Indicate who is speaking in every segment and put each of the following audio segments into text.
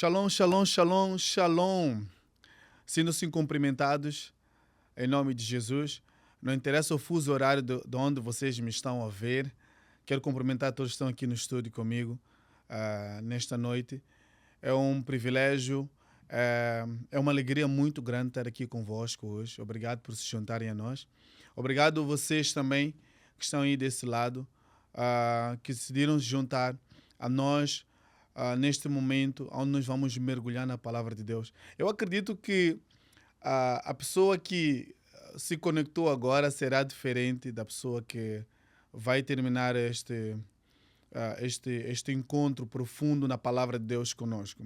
Speaker 1: Shalom, shalom, shalom, shalom. Sintam-se cumprimentados em nome de Jesus. Não interessa o fuso horário de onde vocês me estão a ver. Quero cumprimentar todos que estão aqui no estúdio comigo nesta noite. É um privilégio, é uma alegria muito grande estar aqui convosco hoje. Obrigado por se juntarem a nós. Obrigado a vocês também que estão aí desse lado, que decidiram se juntar a nós neste momento, onde nós vamos mergulhar na palavra de Deus. Eu acredito que a pessoa que se conectou agora será diferente da pessoa que vai terminar este encontro profundo na palavra de Deus conosco.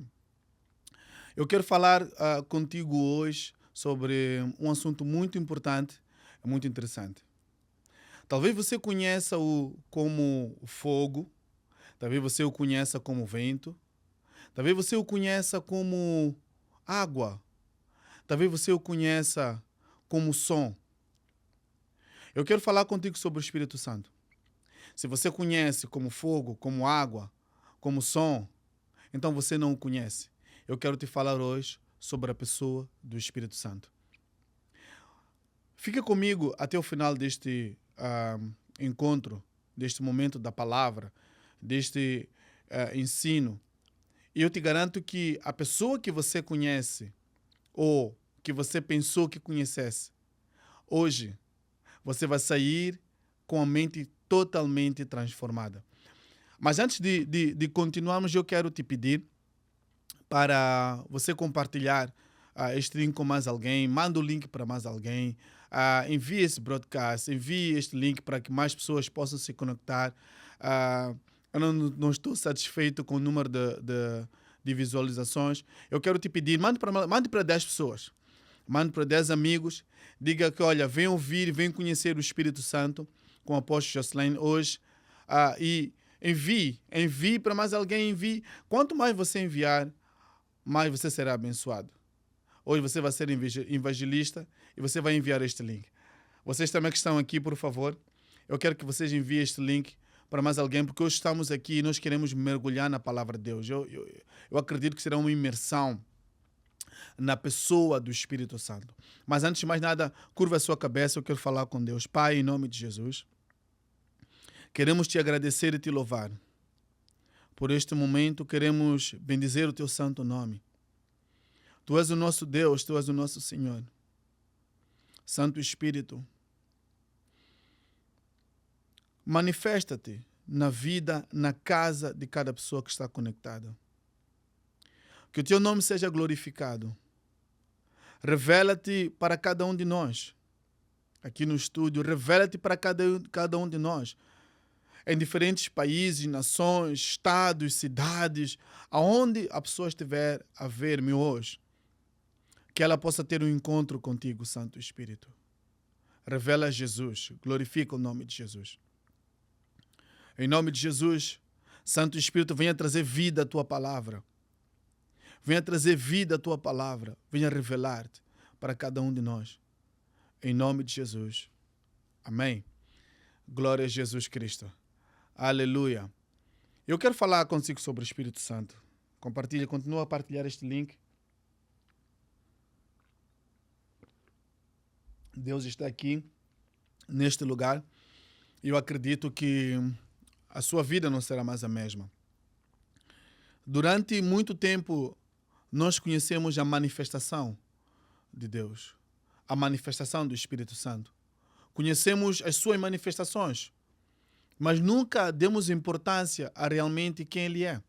Speaker 1: Eu quero falar contigo hoje sobre um assunto muito importante e muito interessante. Talvez você conheça-o como fogo, talvez você o conheça como vento, talvez você o conheça como água, talvez você o conheça como som. Eu quero falar contigo sobre o Espírito Santo. Se você conhece como fogo, como água, como som, então você não o conhece. Eu quero te falar hoje sobre a pessoa do Espírito Santo. Fica comigo até o final deste encontro, deste momento da palavra, deste ensino. E eu te garanto que a pessoa que você conhece ou que você pensou que conhecesse, hoje você vai sair com a mente totalmente transformada. Mas antes de continuarmos, eu quero te pedir para você compartilhar este link com mais alguém, manda o link para mais alguém, envie esse broadcast, envie este link para que mais pessoas possam se conectar. Eu não estou satisfeito com o número de visualizações. Eu quero te pedir, mande para 10 pessoas, mande para 10 amigos, diga que, olha, vem ouvir, vem conhecer o Espírito Santo com o apóstolo Jocelyn hoje, e envie para mais alguém, envie. Quanto mais você enviar, mais você será abençoado. Hoje você vai ser evangelista e você vai enviar este link. Vocês também que estão aqui, por favor, eu quero que vocês enviem este link para mais alguém, porque hoje estamos aqui e nós queremos mergulhar na palavra de Deus. Eu acredito que será uma imersão na pessoa do Espírito Santo. Mas antes de mais nada, curva a sua cabeça, eu quero falar com Deus. Pai, em nome de Jesus, queremos te agradecer e te louvar. Por este momento, queremos bendizer o teu santo nome. Tu és o nosso Deus, tu és o nosso Senhor. Santo Espírito, manifesta-te na vida, na casa de cada pessoa que está conectada. Que o teu nome seja glorificado. Revela-te para cada um de nós. Aqui no estúdio, revela-te para cada um de nós. Em diferentes países, nações, estados, cidades, aonde a pessoa estiver a ver-me hoje, que ela possa ter um encontro contigo, Santo Espírito. Revela Jesus, glorifica o nome de Jesus. Em nome de Jesus, Santo Espírito, venha trazer vida à tua palavra. Venha trazer vida à tua palavra. Venha revelar-te para cada um de nós. Em nome de Jesus. Amém. Glória a Jesus Cristo. Aleluia. Eu quero falar consigo sobre o Espírito Santo. Continua a partilhar este link. Deus está aqui, neste lugar. E eu acredito que a sua vida não será mais a mesma. Durante muito tempo, nós conhecemos a manifestação de Deus, a manifestação do Espírito Santo. Conhecemos as suas manifestações, mas nunca demos importância a realmente quem Ele é.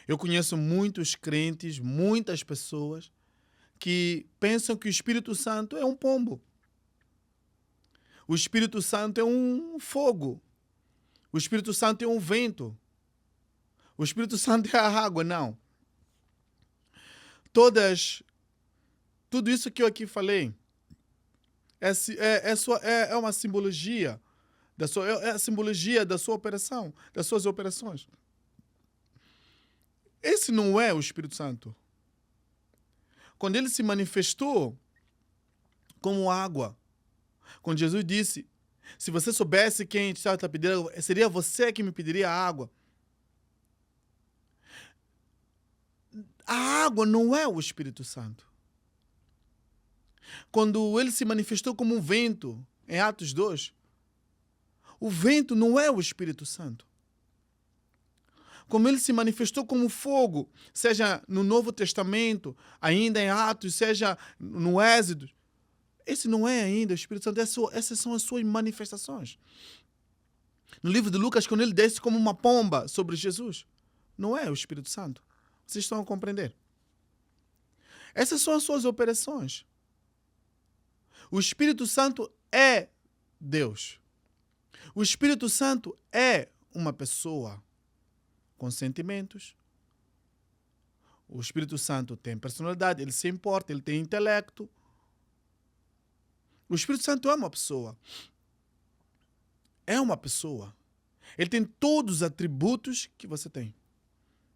Speaker 1: Eu conheço muitos crentes, muitas pessoas que pensam que o Espírito Santo é um pombo. O Espírito Santo é um fogo. O Espírito Santo é um vento. O Espírito Santo é a água. Não. Tudo isso que eu aqui falei é uma simbologia é a simbologia da sua operação, das suas operações. Esse não é o Espírito Santo. Quando ele se manifestou como água, quando Jesus disse, se você soubesse quem estava te pedindo, seria você que me pediria água. A água não é o Espírito Santo. Quando ele se manifestou como um vento, em Atos 2, o vento não é o Espírito Santo. Como ele se manifestou como fogo, seja no Novo Testamento, ainda em Atos, seja no Êxodo, esse não é ainda o Espírito Santo, essas são as suas manifestações. No livro de Lucas, quando ele desce como uma pomba sobre Jesus, não é o Espírito Santo. Vocês estão a compreender? Essas são as suas operações. O Espírito Santo é Deus. O Espírito Santo é uma pessoa com sentimentos. O Espírito Santo tem personalidade, ele se importa, ele tem intelecto. O Espírito Santo é uma pessoa. É uma pessoa. Ele tem todos os atributos que você tem.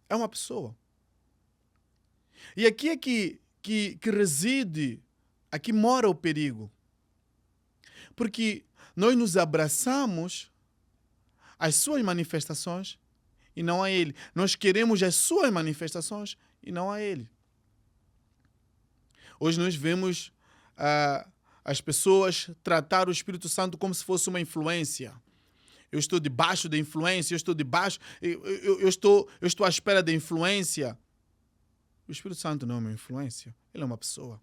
Speaker 1: É uma pessoa. E aqui é que reside, aqui mora o perigo. Porque nós nos abraçamos às suas manifestações e não a ele. Nós queremos as suas manifestações e não a ele. Hoje nós vemos as pessoas tratar o Espírito Santo como se fosse uma influência. Eu estou debaixo da influência, eu estou à espera da influência. O Espírito Santo não é uma influência, ele é uma pessoa.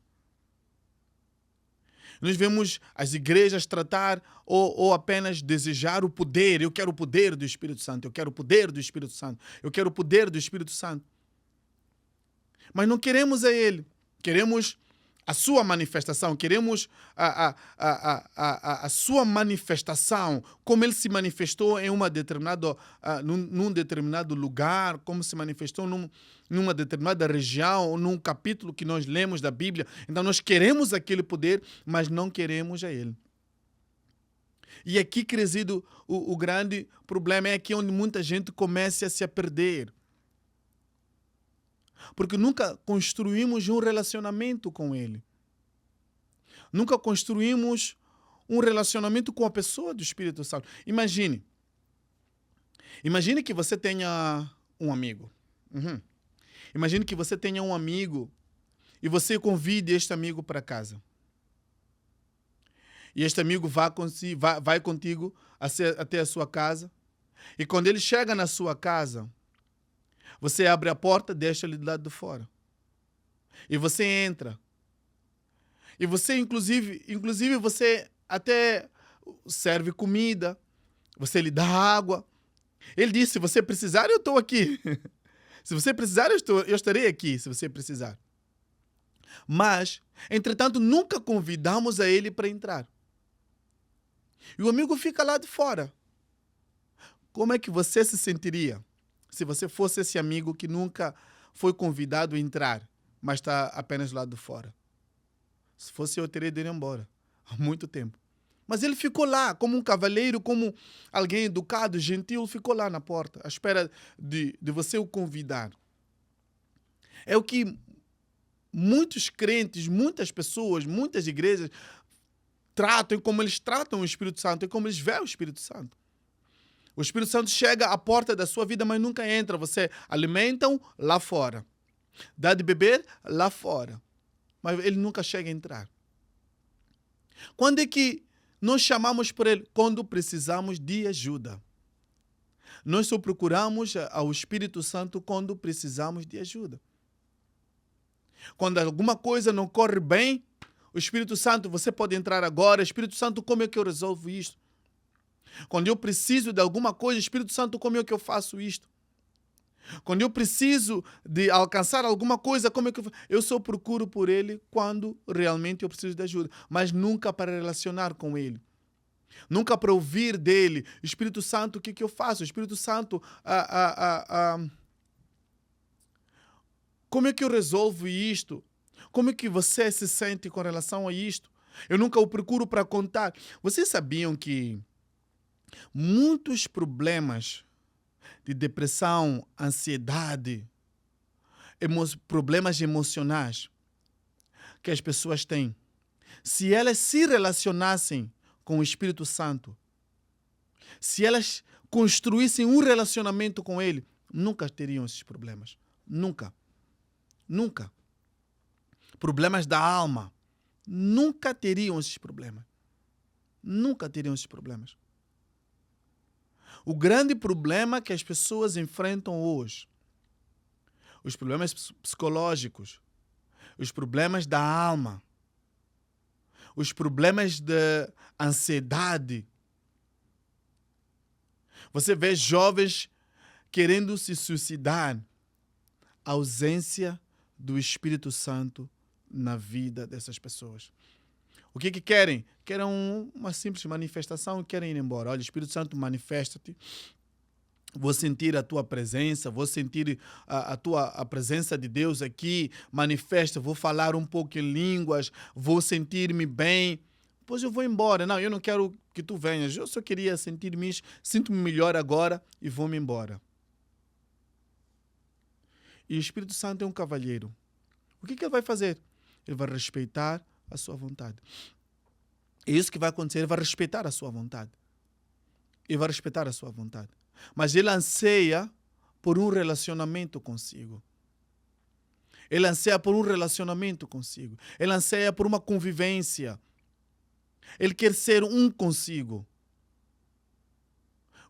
Speaker 1: Nós vemos as igrejas tratar ou apenas desejar o poder. Eu quero o poder do Espírito Santo, eu quero o poder do Espírito Santo, eu quero o poder do Espírito Santo. Mas não queremos a ele, queremos a sua manifestação, queremos a sua manifestação, como ele se manifestou em num determinado lugar, como se manifestou numa determinada região, ou num capítulo que nós lemos da Bíblia. Então nós queremos aquele poder, mas não queremos a ele. E aqui que reside o grande problema, é aqui onde muita gente começa a se perder. Porque nunca construímos um relacionamento com ele. Nunca construímos um relacionamento com a pessoa do Espírito Santo. Imagine que você tenha um amigo. Imagine que você tenha um amigo e você convide este amigo para casa. E este amigo vai contigo até a sua casa. E quando ele chega na sua casa, você abre a porta, deixa ele do lado de fora. E você entra. E você, inclusive você até serve comida. Você lhe dá água. Ele diz, se você precisar, eu estou aqui. Se você precisar, eu estarei aqui, se você precisar. Mas, entretanto, nunca convidamos a ele para entrar. E o amigo fica lá de fora. Como é que você se sentiria se você fosse esse amigo que nunca foi convidado a entrar, mas está apenas lá de fora? Se fosse eu, teria ido embora há muito tempo. Mas ele ficou lá, como um cavalheiro, como alguém educado, gentil, ficou lá na porta, à espera de você o convidar. É o que muitos crentes, muitas pessoas, muitas igrejas tratam, e como eles tratam o Espírito Santo, e como eles veem o Espírito Santo. O Espírito Santo chega à porta da sua vida, mas nunca entra. Você alimenta-o lá fora. Dá de beber lá fora. Mas ele nunca chega a entrar. Quando é que nós chamamos por ele? Quando precisamos de ajuda. Nós só procuramos ao Espírito Santo quando precisamos de ajuda. Quando alguma coisa não corre bem, o Espírito Santo, você pode entrar agora. Espírito Santo, como é que eu resolvo isto? Quando eu preciso de alguma coisa, Espírito Santo, como é que eu faço isto? Quando eu preciso de alcançar alguma coisa, como é que eu só procuro por ele quando realmente eu preciso de ajuda, mas nunca para relacionar com ele. Nunca para ouvir dele. Espírito Santo, o que eu faço? Espírito Santo, como é que eu resolvo isto? Como é que você se sente com relação a isto? Eu nunca o procuro para contar. Vocês sabiam que muitos problemas de depressão, ansiedade, problemas emocionais que as pessoas têm, se elas se relacionassem com o Espírito Santo, se elas construíssem um relacionamento com ele, nunca teriam esses problemas. Nunca. Nunca. Problemas da alma. Nunca teriam esses problemas. Nunca teriam esses problemas. O grande problema que as pessoas enfrentam hoje, os problemas psicológicos, os problemas da alma, os problemas da ansiedade. Você vê jovens querendo se suicidar. A ausência do Espírito Santo na vida dessas pessoas. O que querem? Querem uma simples manifestação, querem ir embora. Olha, Espírito Santo, manifesta-te. Vou sentir a tua presença, vou sentir a presença de Deus aqui, manifesta, vou falar um pouco em línguas, vou sentir-me bem, depois eu vou embora. Não, eu não quero que tu venhas, eu só queria sinto-me melhor agora e vou-me embora. E o Espírito Santo é um cavalheiro. O que ele vai fazer? Ele vai respeitar a sua vontade. É isso que vai acontecer, ele vai respeitar a sua vontade. Ele vai respeitar a sua vontade. Mas ele anseia por um relacionamento consigo. Ele anseia por um relacionamento consigo. Ele anseia por uma convivência. Ele quer ser um consigo.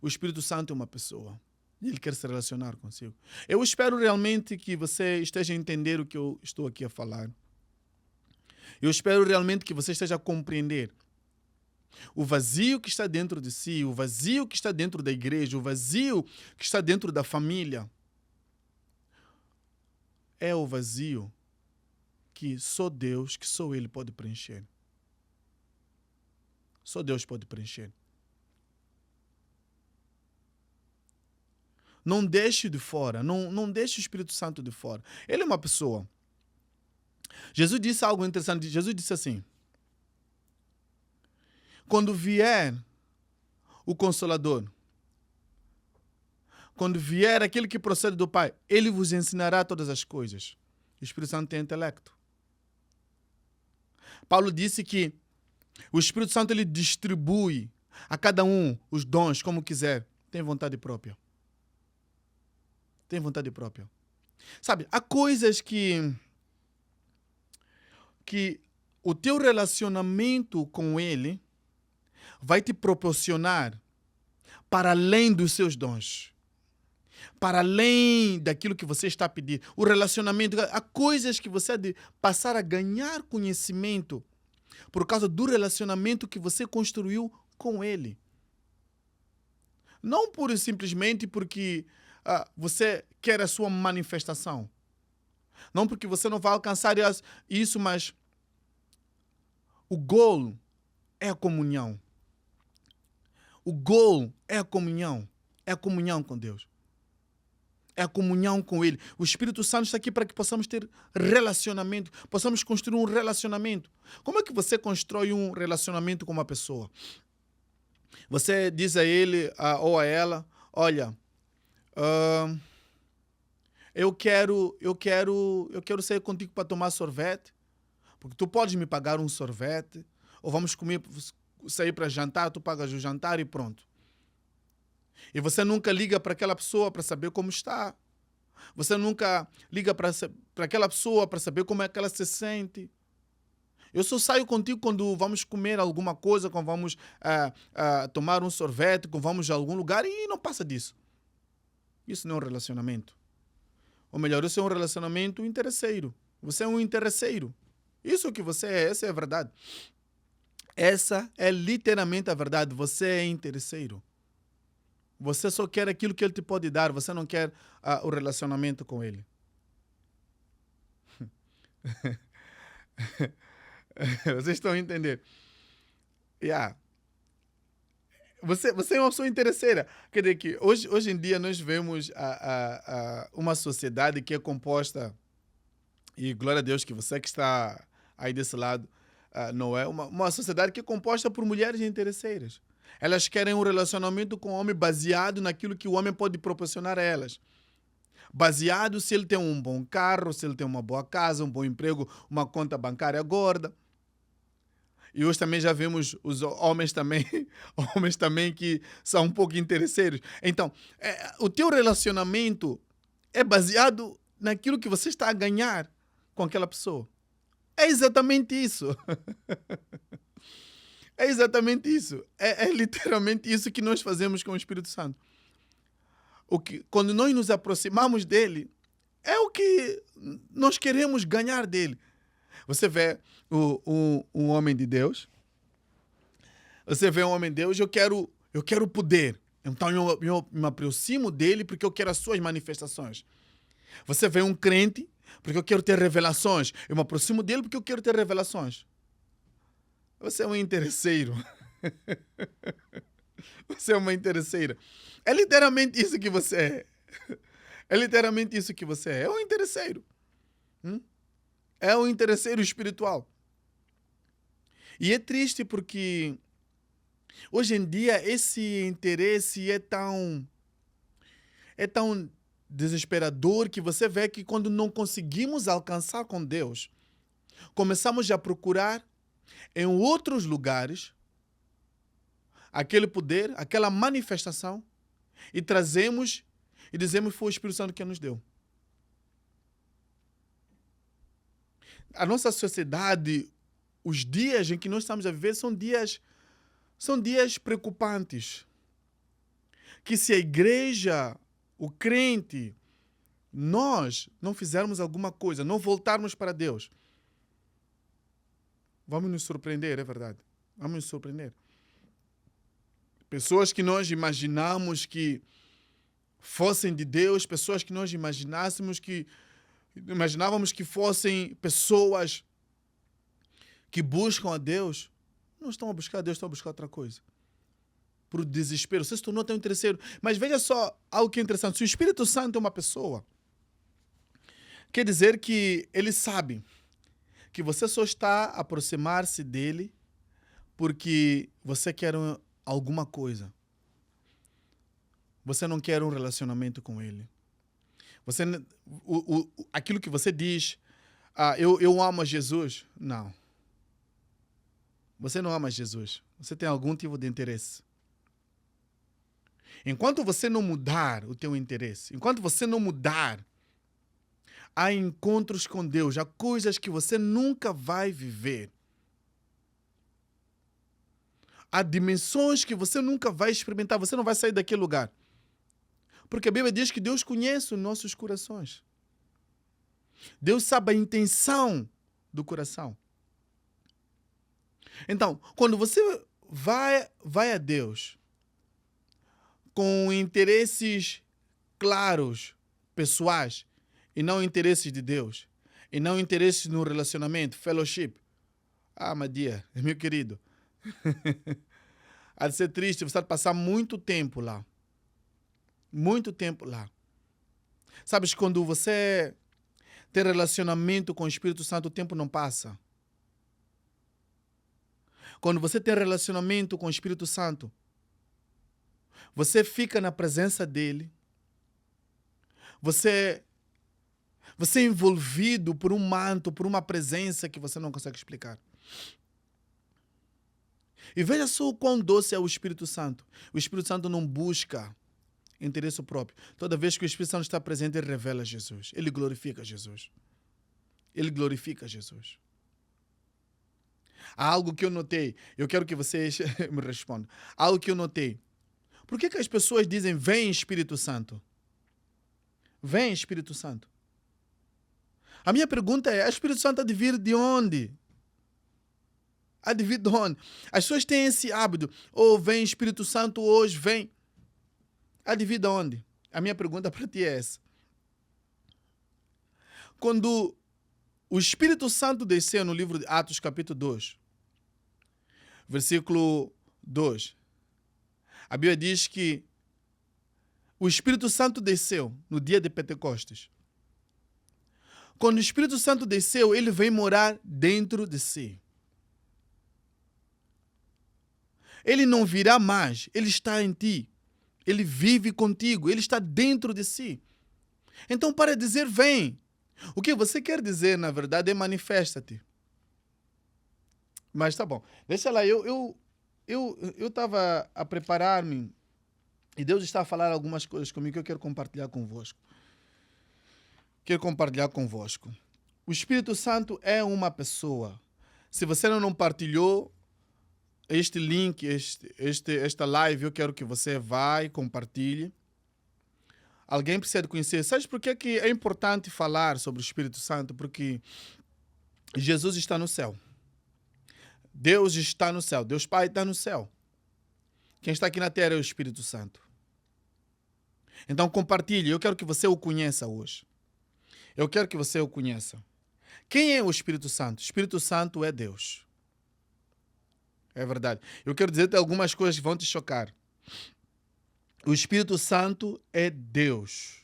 Speaker 1: O Espírito Santo é uma pessoa. E ele quer se relacionar consigo. Eu espero realmente que você esteja a entender o que eu estou aqui a falar. Eu espero realmente que você esteja a compreender o vazio que está dentro de si, o vazio que está dentro da igreja, o vazio que está dentro da família. É o vazio que só Deus, que só Ele pode preencher. Só Deus pode preencher. Não deixe de fora, não deixe o Espírito Santo de fora. Ele é uma pessoa. Jesus disse algo interessante. Jesus disse assim: quando vier o Consolador, quando vier aquele que procede do Pai, ele vos ensinará todas as coisas. O Espírito Santo tem intelecto. Paulo disse que o Espírito Santo ele distribui a cada um os dons como quiser. Tem vontade própria. Tem vontade própria. Sabe, há coisas que o teu relacionamento com Ele vai te proporcionar para além dos seus dons. Para além daquilo que você está pedindo. O relacionamento, há coisas que você há de passar a ganhar conhecimento por causa do relacionamento que você construiu com Ele. Não pura e simplesmente porque você quer a sua manifestação. Não porque você não vai alcançar isso, mas o goal é a comunhão. O goal é a comunhão. É a comunhão com Deus. É a comunhão com Ele. O Espírito Santo está aqui para que possamos ter relacionamento. Possamos construir um relacionamento. Como é que você constrói um relacionamento com uma pessoa? Você diz a ele ou a ela: olha, eu quero sair contigo para tomar sorvete, porque tu podes me pagar um sorvete, ou vamos sair para jantar, tu pagas o jantar e pronto. E você nunca liga para aquela pessoa para saber como está. Você nunca liga para aquela pessoa para saber como é que ela se sente. Eu só saio contigo quando vamos comer alguma coisa, quando vamos tomar um sorvete, quando vamos a algum lugar, e não passa disso. Isso não é um relacionamento. Ou melhor, isso é um relacionamento interesseiro. Você é um interesseiro. Isso que você é, essa é a verdade. Essa é literalmente a verdade. Você é interesseiro. Você só quer aquilo que Ele te pode dar. Você não quer o relacionamento com Ele. Vocês estão a entender? Você é uma pessoa interesseira. Quer dizer que hoje em dia nós vemos uma sociedade que é composta, e glória a Deus que você que está aí desse lado, não é uma sociedade que é composta por mulheres interesseiras. Elas querem um relacionamento com o homem baseado naquilo que o homem pode proporcionar a elas. Baseado se ele tem um bom carro, se ele tem uma boa casa, um bom emprego, uma conta bancária gorda. E hoje também já vemos os homens também que são um pouco interesseiros. Então, o teu relacionamento é baseado naquilo que você está a ganhar com aquela pessoa. É exatamente isso. É exatamente isso. É literalmente isso que nós fazemos com o Espírito Santo. Quando nós nos aproximamos dele, é o que nós queremos ganhar dele. Você vê um homem de Deus, eu quero poder. Então eu me aproximo dele porque eu quero as suas manifestações. Você vê um crente, porque eu quero ter revelações. Eu me aproximo dele porque eu quero ter revelações. Você é um interesseiro. Você é uma interesseira. É literalmente isso que você é. É literalmente isso que você é. É um interesseiro. É um interesseiro espiritual. E é triste porque hoje em dia esse interesse é tão desesperador que você vê que quando não conseguimos alcançar com Deus, começamos a procurar em outros lugares aquele poder, aquela manifestação e trazemos e dizemos que foi o Espírito Santo que nos deu. A nossa sociedade, os dias em que nós estamos a viver são dias preocupantes. Que se a igreja, o crente, nós não fizermos alguma coisa, não voltarmos para Deus, vamos nos surpreender, é verdade. Vamos nos surpreender. Pessoas que nós imaginamos que fossem de Deus, pessoas que nós imaginávamos que fossem pessoas que buscam a Deus, não estão a buscar a Deus, estão a buscar outra coisa. Por desespero. Você se tornou tão interesseiro. Mas veja só algo que é interessante. Se o Espírito Santo é uma pessoa, quer dizer que ele sabe que você só está a aproximar-se dele porque você quer alguma coisa. Você não quer um relacionamento com ele. Aquilo que você diz, eu amo a Jesus. Não. Você não ama Jesus. Você tem algum tipo de interesse. Enquanto você não mudar o teu interesse, enquanto você não mudar, há encontros com Deus, há coisas que você nunca vai viver. Há dimensões que você nunca vai experimentar, você não vai sair daquele lugar. Porque a Bíblia diz que Deus conhece os nossos corações. Deus sabe a intenção do coração. Então, quando você vai a Deus com interesses claros, pessoais, e não interesses de Deus, e não interesses no relacionamento, fellowship. Madia, meu querido, há de ser triste você passar muito tempo lá. Muito tempo lá. Sabes, quando você tem relacionamento com o Espírito Santo, o tempo não passa. Quando você tem relacionamento com o Espírito Santo, você fica na presença dele. Você é envolvido por um manto, por uma presença que você não consegue explicar. E veja só o quão doce é o Espírito Santo. O Espírito Santo não busca interesse próprio. Toda vez que o Espírito Santo está presente, ele revela Jesus. Ele glorifica Jesus. Ele glorifica Jesus. Há algo que eu notei. Eu quero que vocês me respondam. Há algo que eu notei. Por que as pessoas dizem, vem Espírito Santo? Vem Espírito Santo. A minha pergunta é, o Espírito Santo há de vir de onde? Há de vir de onde? As pessoas têm esse hábito. Vem Espírito Santo hoje, vem. Há de vir de onde? A minha pergunta para ti é essa. Quando o Espírito Santo desceu no livro de Atos, capítulo 2, versículo 2, a Bíblia diz que o Espírito Santo desceu no dia de Pentecostes. Quando o Espírito Santo desceu, ele veio morar dentro de si. Ele não virá mais, ele está em ti. Ele vive contigo, ele está dentro de si. Então, para dizer vem, o que você quer dizer, na verdade, é manifesta-te. Mas tá bom, deixa lá, eu estava a preparar-me e Deus está a falar algumas coisas comigo que eu quero compartilhar convosco. quero compartilhar convosco. O Espírito Santo é uma pessoa. Se você não partilhou este link, esta live, eu quero que você vá e compartilhe. Alguém precisa de conhecer. Sabe por que é importante falar sobre o Espírito Santo? Porque Jesus está no céu. Deus está no céu. Deus Pai está no céu. Quem está aqui na terra é o Espírito Santo. Então compartilhe. Eu quero que você o conheça hoje. Eu quero que você o conheça. Quem é o Espírito Santo? O Espírito Santo é Deus. É verdade. Eu quero dizer-te algumas coisas que vão te chocar. O Espírito Santo é Deus.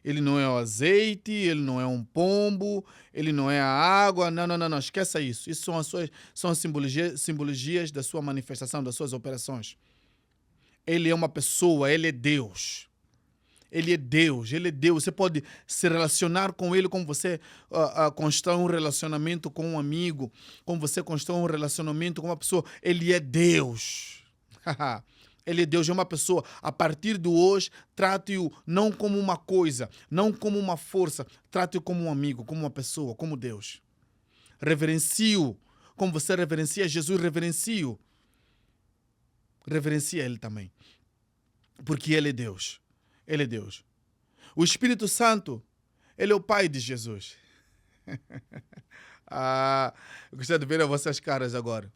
Speaker 1: Ele não é o azeite, ele não é um pombo, ele não é a água. Não. Esqueça isso. Isso são as simbologias da sua manifestação, das suas operações. Ele é uma pessoa, ele é Deus. Ele é Deus, ele é Deus. Você pode se relacionar com ele como você constrói um relacionamento com um amigo, como você constrói um relacionamento com uma pessoa. Ele é Deus. Ele é Deus, é uma pessoa. A partir de hoje, trate-o não como uma coisa, não como uma força. Trate-o como um amigo, como uma pessoa, como Deus. Reverencie-o. Como você reverencia Jesus, reverencie-o. Reverencia ele também. Porque ele é Deus. Ele é Deus. O Espírito Santo, ele é o Pai de Jesus. Eu gostaria de ver as vossas caras agora.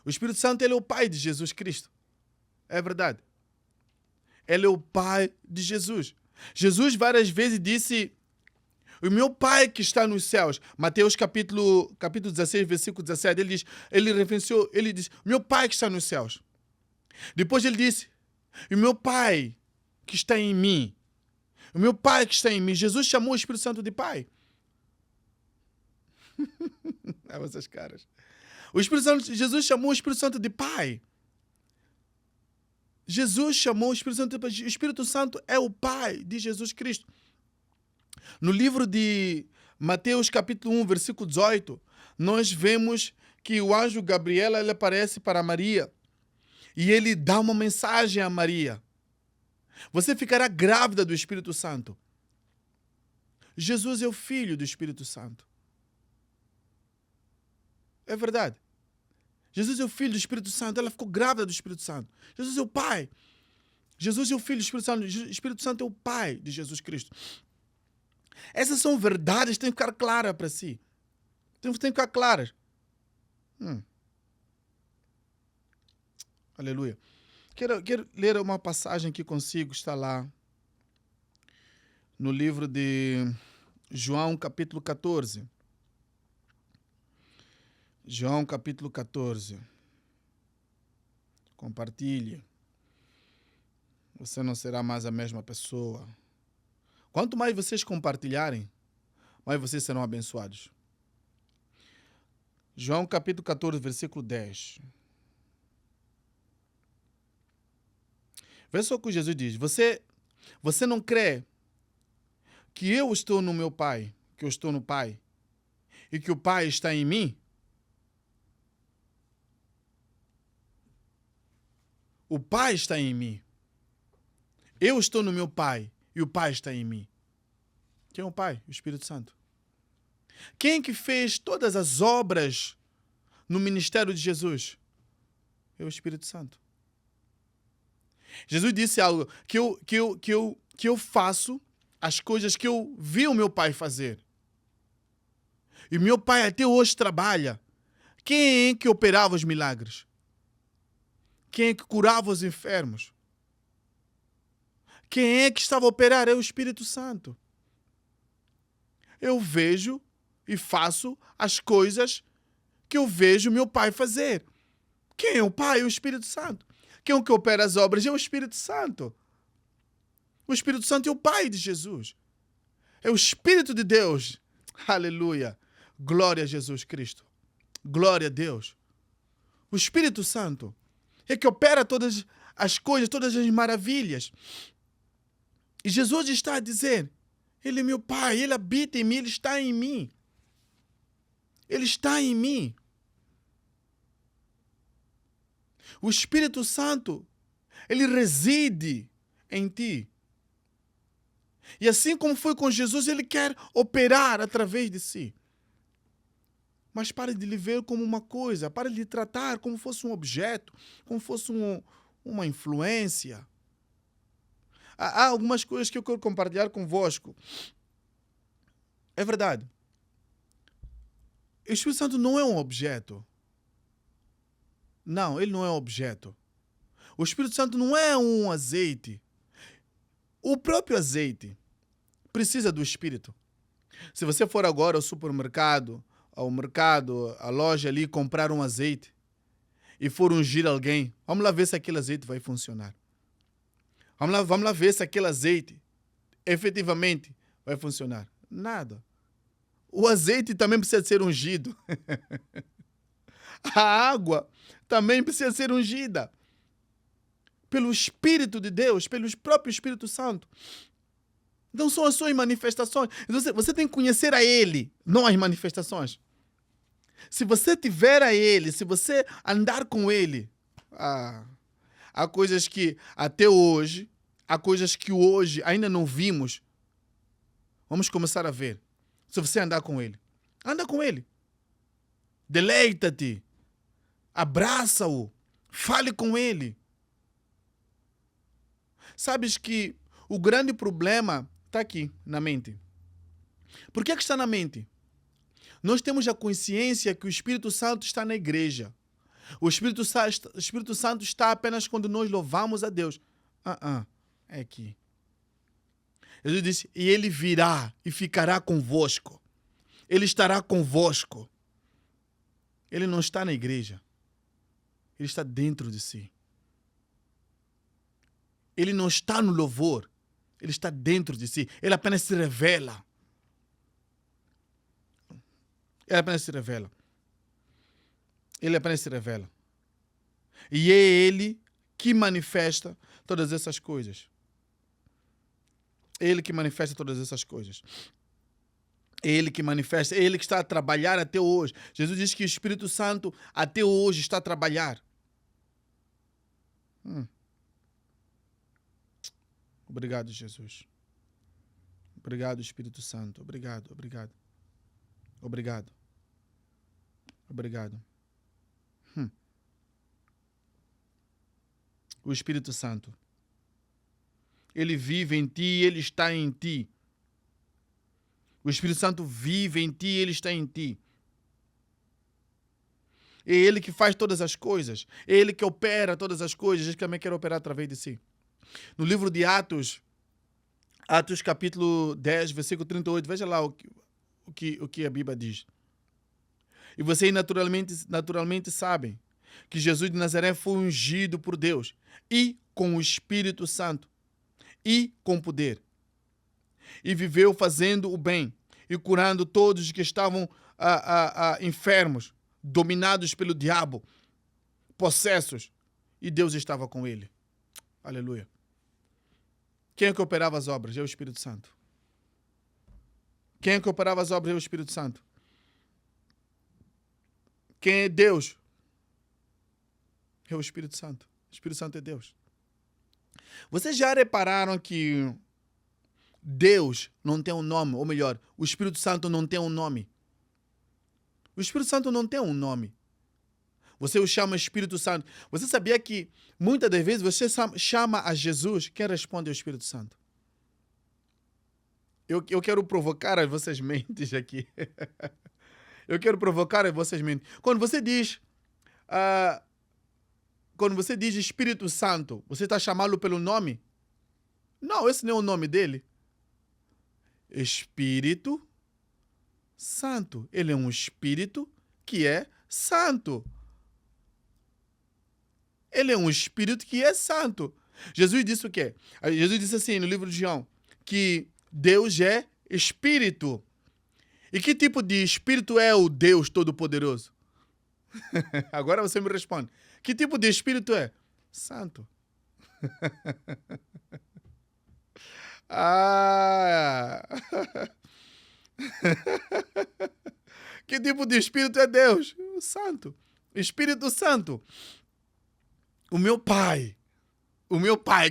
Speaker 1: O Espírito Santo, ele é o Pai de Jesus Cristo. É verdade. Ele é o Pai de Jesus. Jesus várias vezes disse: o meu Pai que está nos céus. Mateus capítulo 16, versículo 17, ele disse: o meu Pai que está nos céus. Depois ele disse: o meu Pai que está em mim. O meu Pai que está em mim. Jesus chamou o Espírito Santo de Pai. Essas caras. Jesus chamou o Espírito Santo de Pai. Jesus chamou o Espírito Santo de Pai. O Espírito Santo é o Pai de Jesus Cristo. No livro de Mateus capítulo 1, versículo 18, nós vemos que o anjo Gabriel ele aparece para Maria e ele dá uma mensagem a Maria. Você ficará grávida do Espírito Santo. Jesus é o Filho do Espírito Santo. É verdade. Jesus é o Filho do Espírito Santo. Ela ficou grávida do Espírito Santo. Jesus é o Pai. Jesus é o Filho do Espírito Santo. O Espírito Santo é o Pai de Jesus Cristo. Essas são verdades que têm que ficar claras para si. Têm que ficar claras. Aleluia. Quero ler uma passagem que consigo, está lá no livro de João, capítulo 14. João, capítulo 14. Compartilhe. Você não será mais a mesma pessoa. Quanto mais vocês compartilharem, mais vocês serão abençoados. João, capítulo 14, versículo 10. Vê só o que Jesus diz. Você não crê que eu estou no meu Pai, que eu estou no Pai, e que o Pai está em mim? O Pai está em mim. Eu estou no meu Pai e o Pai está em mim. Quem é o Pai? O Espírito Santo. Quem que fez todas as obras no ministério de Jesus? É o Espírito Santo. Jesus disse algo, que eu faço as coisas que eu vi o meu Pai fazer. E meu Pai até hoje trabalha. Quem é que operava os milagres? Quem é que curava os enfermos? Quem é que estava a operar? É o Espírito Santo. Eu vejo e faço as coisas que eu vejo meu Pai fazer. Quem é o Pai? É o Espírito Santo. Quem é o que opera as obras? É o Espírito Santo. O Espírito Santo é o Pai de Jesus. É o Espírito de Deus. Aleluia. Glória a Jesus Cristo. Glória a Deus. O Espírito Santo é que opera todas as coisas, todas as maravilhas. E Jesus está a dizer: Ele é meu Pai, Ele habita em mim, Ele está em mim. Ele está em mim. O Espírito Santo, ele reside em ti. E assim como foi com Jesus, ele quer operar através de si. Mas pare de lhe ver como uma coisa, pare de lhe tratar como fosse um objeto, como fosse uma influência. Há algumas coisas que eu quero compartilhar convosco. É verdade. O Espírito Santo não é um objeto. Não, ele não é um objeto. O Espírito Santo não é um azeite. O próprio azeite precisa do Espírito. Se você for agora ao supermercado, ao mercado, à loja ali, comprar um azeite e for ungir alguém, vamos lá ver se aquele azeite vai funcionar. Vamos lá ver se aquele azeite efetivamente vai funcionar. Nada. O azeite também precisa ser ungido. A água também precisa ser ungida pelo Espírito de Deus, pelo próprio Espírito Santo. Então são as suas manifestações. Você tem que conhecer a Ele, não as manifestações. Se você tiver a Ele, se você andar com Ele, há coisas que até hoje, há coisas que hoje ainda não vimos, vamos começar a ver. Se você andar com Ele, anda com Ele. Deleita-te. Abraça-o. Fale com Ele. Sabes que o grande problema está aqui, na mente. Por que está na mente? Nós temos a consciência que o Espírito Santo está na igreja. O Espírito Santo está apenas quando nós louvamos a Deus. É aqui. Jesus disse, e Ele virá e ficará convosco. Ele estará convosco. Ele não está na igreja. Ele está dentro de si. Ele não está no louvor. Ele está dentro de si. Ele apenas se revela. Ele apenas se revela. Ele apenas se revela. E é Ele que manifesta todas essas coisas. É Ele que manifesta todas essas coisas. É Ele que manifesta. É Ele que está a trabalhar até hoje. Jesus diz que o Espírito Santo até hoje está a trabalhar. Obrigado, Jesus. Obrigado, Espírito Santo. Obrigado, obrigado. Obrigado. Obrigado. O Espírito Santo. Ele vive em ti, ele está em ti. O Espírito Santo vive em ti, ele está em ti. É Ele que faz todas as coisas. É Ele que opera todas as coisas. Ele também quer operar através de si. No livro de Atos, Atos capítulo 10, versículo 38, veja lá o que a Bíblia diz. E vocês naturalmente sabem que Jesus de Nazaré foi ungido por Deus e com o Espírito Santo e com poder. E viveu fazendo o bem e curando todos os que estavam enfermos, dominados pelo diabo, possessos. E Deus estava com ele. Aleluia. Quem é que operava as obras? É o Espírito Santo. Quem é que operava as obras? É o Espírito Santo. Quem é Deus? É o Espírito Santo. O Espírito Santo é Deus. Vocês já repararam que Deus não tem um nome? Ou melhor, o Espírito Santo não tem um nome. O Espírito Santo não tem um nome. Você o chama Espírito Santo. Você sabia que muitas das vezes você chama a Jesus, quem responde é o Espírito Santo? Eu quero provocar as vossas mentes aqui. Eu quero provocar as vossas mentes. Quando você diz Espírito Santo, você está chamando pelo nome? Não, esse não é o nome dele. Espírito Santo. Ele é um Espírito que é santo. Ele é um Espírito que é santo. Jesus disse o quê? Jesus disse assim no livro de João, que Deus é Espírito. E que tipo de Espírito é o Deus Todo-Poderoso? Agora você me responde. Que tipo de Espírito é? Santo. Que tipo de Espírito é Deus? Santo. Espírito Santo. O meu Pai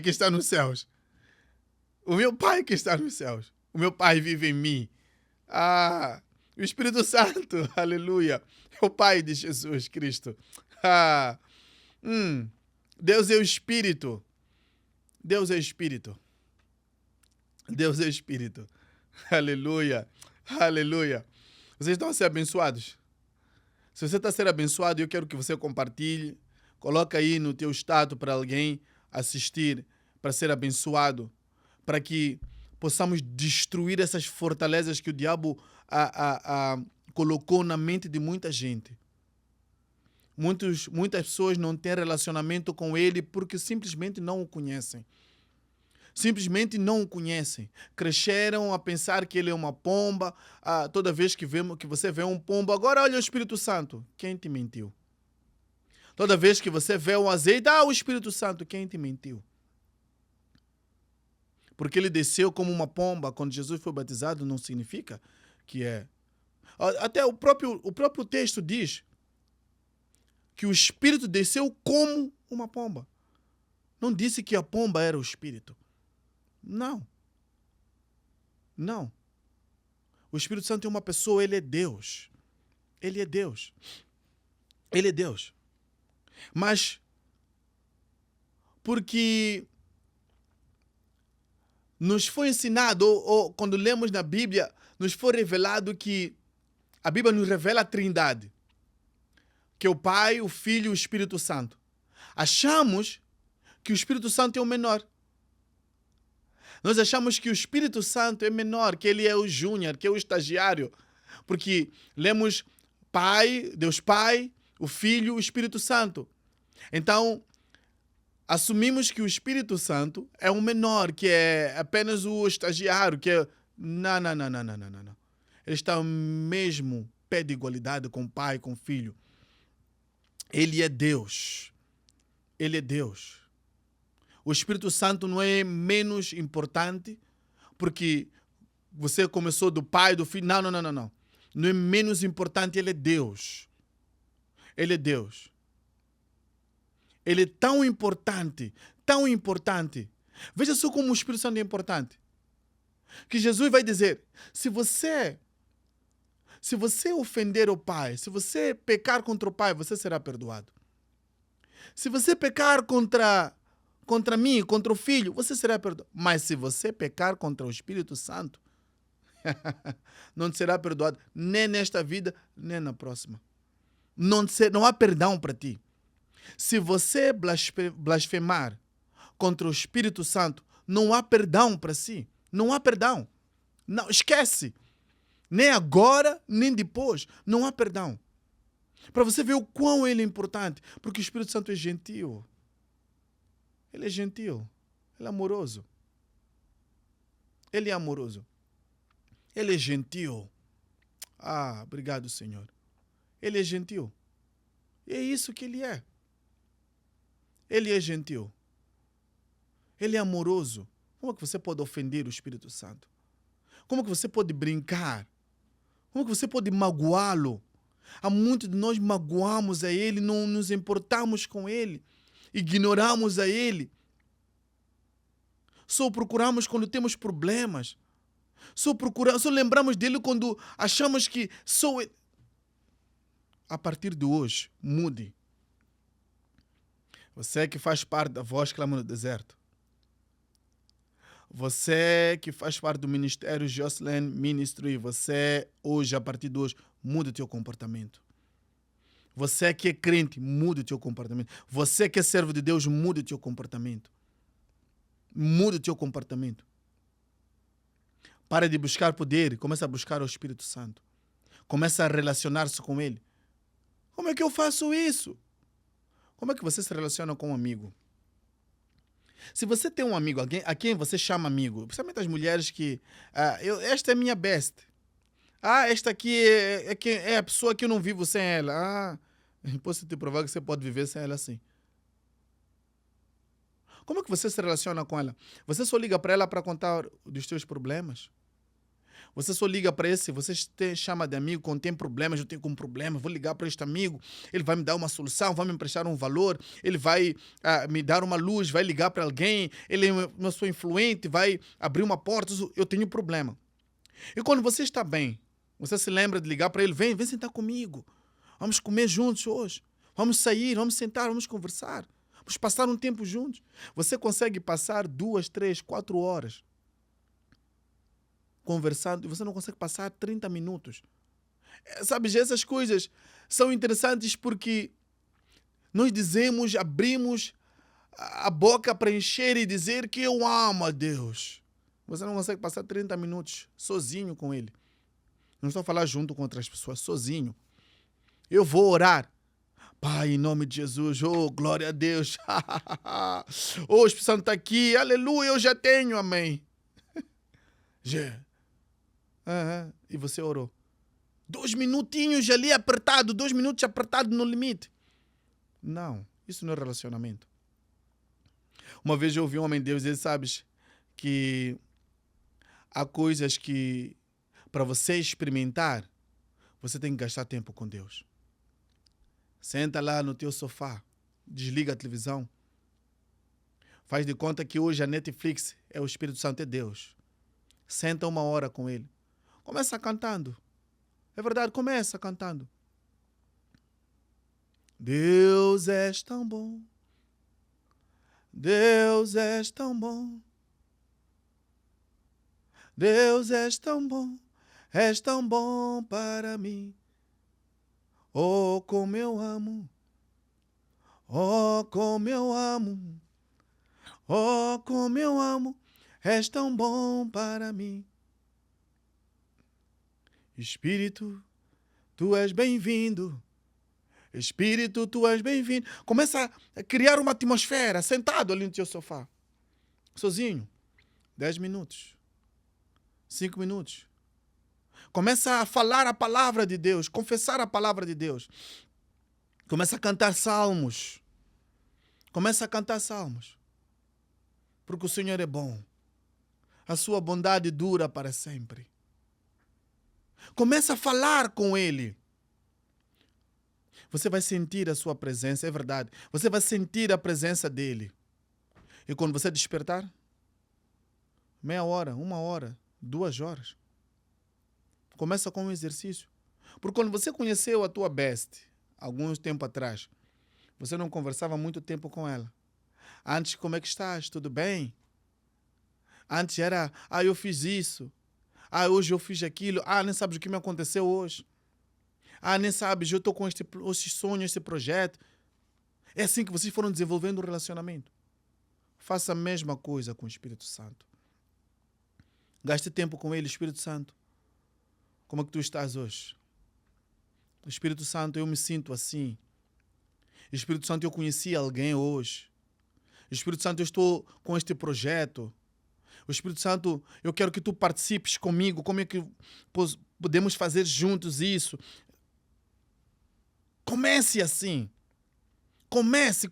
Speaker 1: que está nos céus, O meu Pai que está nos céus. O meu Pai vive em mim. Ah, o Espírito Santo, aleluia. É o Pai de Jesus Cristo. Ah, Deus é o Espírito. Deus é Espírito. Deus é Espírito. Aleluia. Aleluia. Vocês estão a ser abençoados? Se você está a ser abençoado, eu quero que você compartilhe. Coloca aí no teu status para alguém assistir, para ser abençoado, para que possamos destruir essas fortalezas que o diabo colocou na mente de muita gente. Muitas pessoas não têm relacionamento com ele porque simplesmente não o conhecem. Simplesmente não o conhecem. Cresceram a pensar que ele é uma pomba. Toda vez que você vê um pombo, agora olha o Espírito Santo. Quem te mentiu? Toda vez que você vê um azeite, o Espírito Santo. Quem te mentiu? Porque ele desceu como uma pomba quando Jesus foi batizado, não significa que é. Até o próprio texto diz que o Espírito desceu como uma pomba. Não disse que a pomba era o Espírito. Não. Não. O Espírito Santo é uma pessoa, ele é Deus. Ele é Deus. Ele é Deus. Mas, porque nos foi ensinado, ou quando lemos na Bíblia, nos foi revelado que a Bíblia nos revela a Trindade, que é o Pai, o Filho e o Espírito Santo. Achamos que o Espírito Santo é o menor. Nós achamos que o Espírito Santo é menor, que ele é o júnior, que é o estagiário. Porque lemos Pai, Deus Pai, o Filho, o Espírito Santo. Então, assumimos que o Espírito Santo é o menor, que é apenas o estagiário, que é... Não. Ele está ao mesmo pé de igualdade com o Pai, com o Filho. Ele é Deus. Ele é Deus. O Espírito Santo não é menos importante porque você começou do Pai, do Filho. Não. Não é menos importante, ele é Deus. Ele é Deus. Ele é tão importante, tão importante. Veja só como o Espírito Santo é importante. Que Jesus vai dizer, se você ofender o Pai, se você pecar contra o Pai, você será perdoado. Se você pecar contra mim, contra o Filho, você será perdoado. Mas se você pecar contra o Espírito Santo, não será perdoado nem nesta vida, nem na próxima. Não há perdão para ti. Se você blasfemar contra o Espírito Santo, não há perdão para si. Não há perdão. Não, esquece. Nem agora, nem depois. Não há perdão. Para você ver o quão ele é importante. Porque o Espírito Santo é gentil. Ele é gentil. Ele é amoroso. Ele é amoroso. Ele é gentil. Obrigado, Senhor. Ele é gentil. E é isso que ele é. Ele é gentil. Ele é amoroso. Como é que você pode ofender o Espírito Santo? Como é que você pode brincar? Como é que você pode magoá-lo? Há muitos de nós magoamos a ele, não nos importamos com ele, ignoramos a ele. Só o procuramos quando temos problemas. Só lembramos dele quando achamos que só ele. A partir de hoje, mude. Você que faz parte da Voz Clama no Deserto. Você que faz parte do Ministério Jocelyn Ministry, você hoje, a partir de hoje, muda o teu comportamento. Você que é crente, muda o teu comportamento. Você que é servo de Deus, muda o teu comportamento. Muda o teu comportamento. Para de buscar poder e começa a buscar o Espírito Santo. Começa a relacionar-se com ele. Como é que eu faço isso? Como é que você se relaciona com um amigo? Se você tem um amigo, alguém a quem você chama amigo, principalmente as mulheres que... esta é minha best. Esta aqui é a pessoa que eu não vivo sem ela. Posso te provar que você pode viver sem ela assim. Como é que você se relaciona com ela? Você só liga para ela para contar dos teus problemas? Você só liga para esse, você chama de amigo quando tem problemas, eu tenho um problema, vou ligar para este amigo, ele vai me dar uma solução, vai me emprestar um valor, ele vai me dar uma luz, vai ligar para alguém, ele é uma pessoa influente, vai abrir uma porta, eu tenho problema. E quando você está bem, você se lembra de ligar para ele, vem sentar comigo, vamos comer juntos hoje, vamos sair, vamos sentar, vamos conversar, vamos passar um tempo juntos. Você consegue passar 2, 3, 4 horas conversando e você não consegue passar 30 minutos. Sabes, essas coisas são interessantes porque nós dizemos, abrimos a boca para encher e dizer que eu amo a Deus. Você não consegue passar 30 minutos sozinho com Ele. Não estou a falar junto com outras pessoas, sozinho. Eu vou orar. Pai, em nome de Jesus, oh, glória a Deus. Oh, o Espírito Santo está aqui, aleluia, eu já tenho, amém. Já. E você orou. 2 minutinhos ali apertado, 2 minutos apertado no limite. Não, isso não é relacionamento. Uma vez eu ouvi um homem de Deus dizer, sabes, que há coisas que para você experimentar, você tem que gastar tempo com Deus. Senta lá no teu sofá, desliga a televisão. Faz de conta que hoje a Netflix é o Espírito Santo, é Deus. Senta 1 hora com Ele. Começa cantando. É verdade, começa cantando. Deus és tão bom. Deus és tão bom. Deus és tão bom. És tão bom para mim. Oh, como eu amo. Oh, como eu amo. Oh, como eu amo. És tão bom para mim. Espírito, tu és bem-vindo. Espírito, tu és bem-vindo. Começa a criar uma atmosfera, sentado ali no teu sofá. Sozinho. 10 minutos. 5 minutos. Começa a falar a palavra de Deus, confessar a palavra de Deus. Começa a cantar salmos. Começa a cantar salmos. Porque o Senhor é bom. A sua bondade dura para sempre. Começa a falar com Ele. Você vai sentir a sua presença, é verdade. Você vai sentir a presença dEle. E quando você despertar, meia hora, 1 hora, 2 horas. Começa com um exercício. Porque quando você conheceu a tua best, alguns tempo atrás, você não conversava muito tempo com ela. Antes, como é que estás? Tudo bem? Antes era, eu fiz isso. Hoje eu fiz aquilo. Nem sabes o que me aconteceu hoje. Nem sabes, eu estou com este sonho, este projeto. É assim que vocês foram desenvolvendo o relacionamento. Faça a mesma coisa com o Espírito Santo. Gaste tempo com Ele, Espírito Santo. Como é que tu estás hoje? Espírito Santo, eu me sinto assim. Espírito Santo, eu conheci alguém hoje. Espírito Santo, eu estou com este projeto. O Espírito Santo, eu quero que tu participes comigo. Como é que podemos fazer juntos isso? Comece assim. Comece.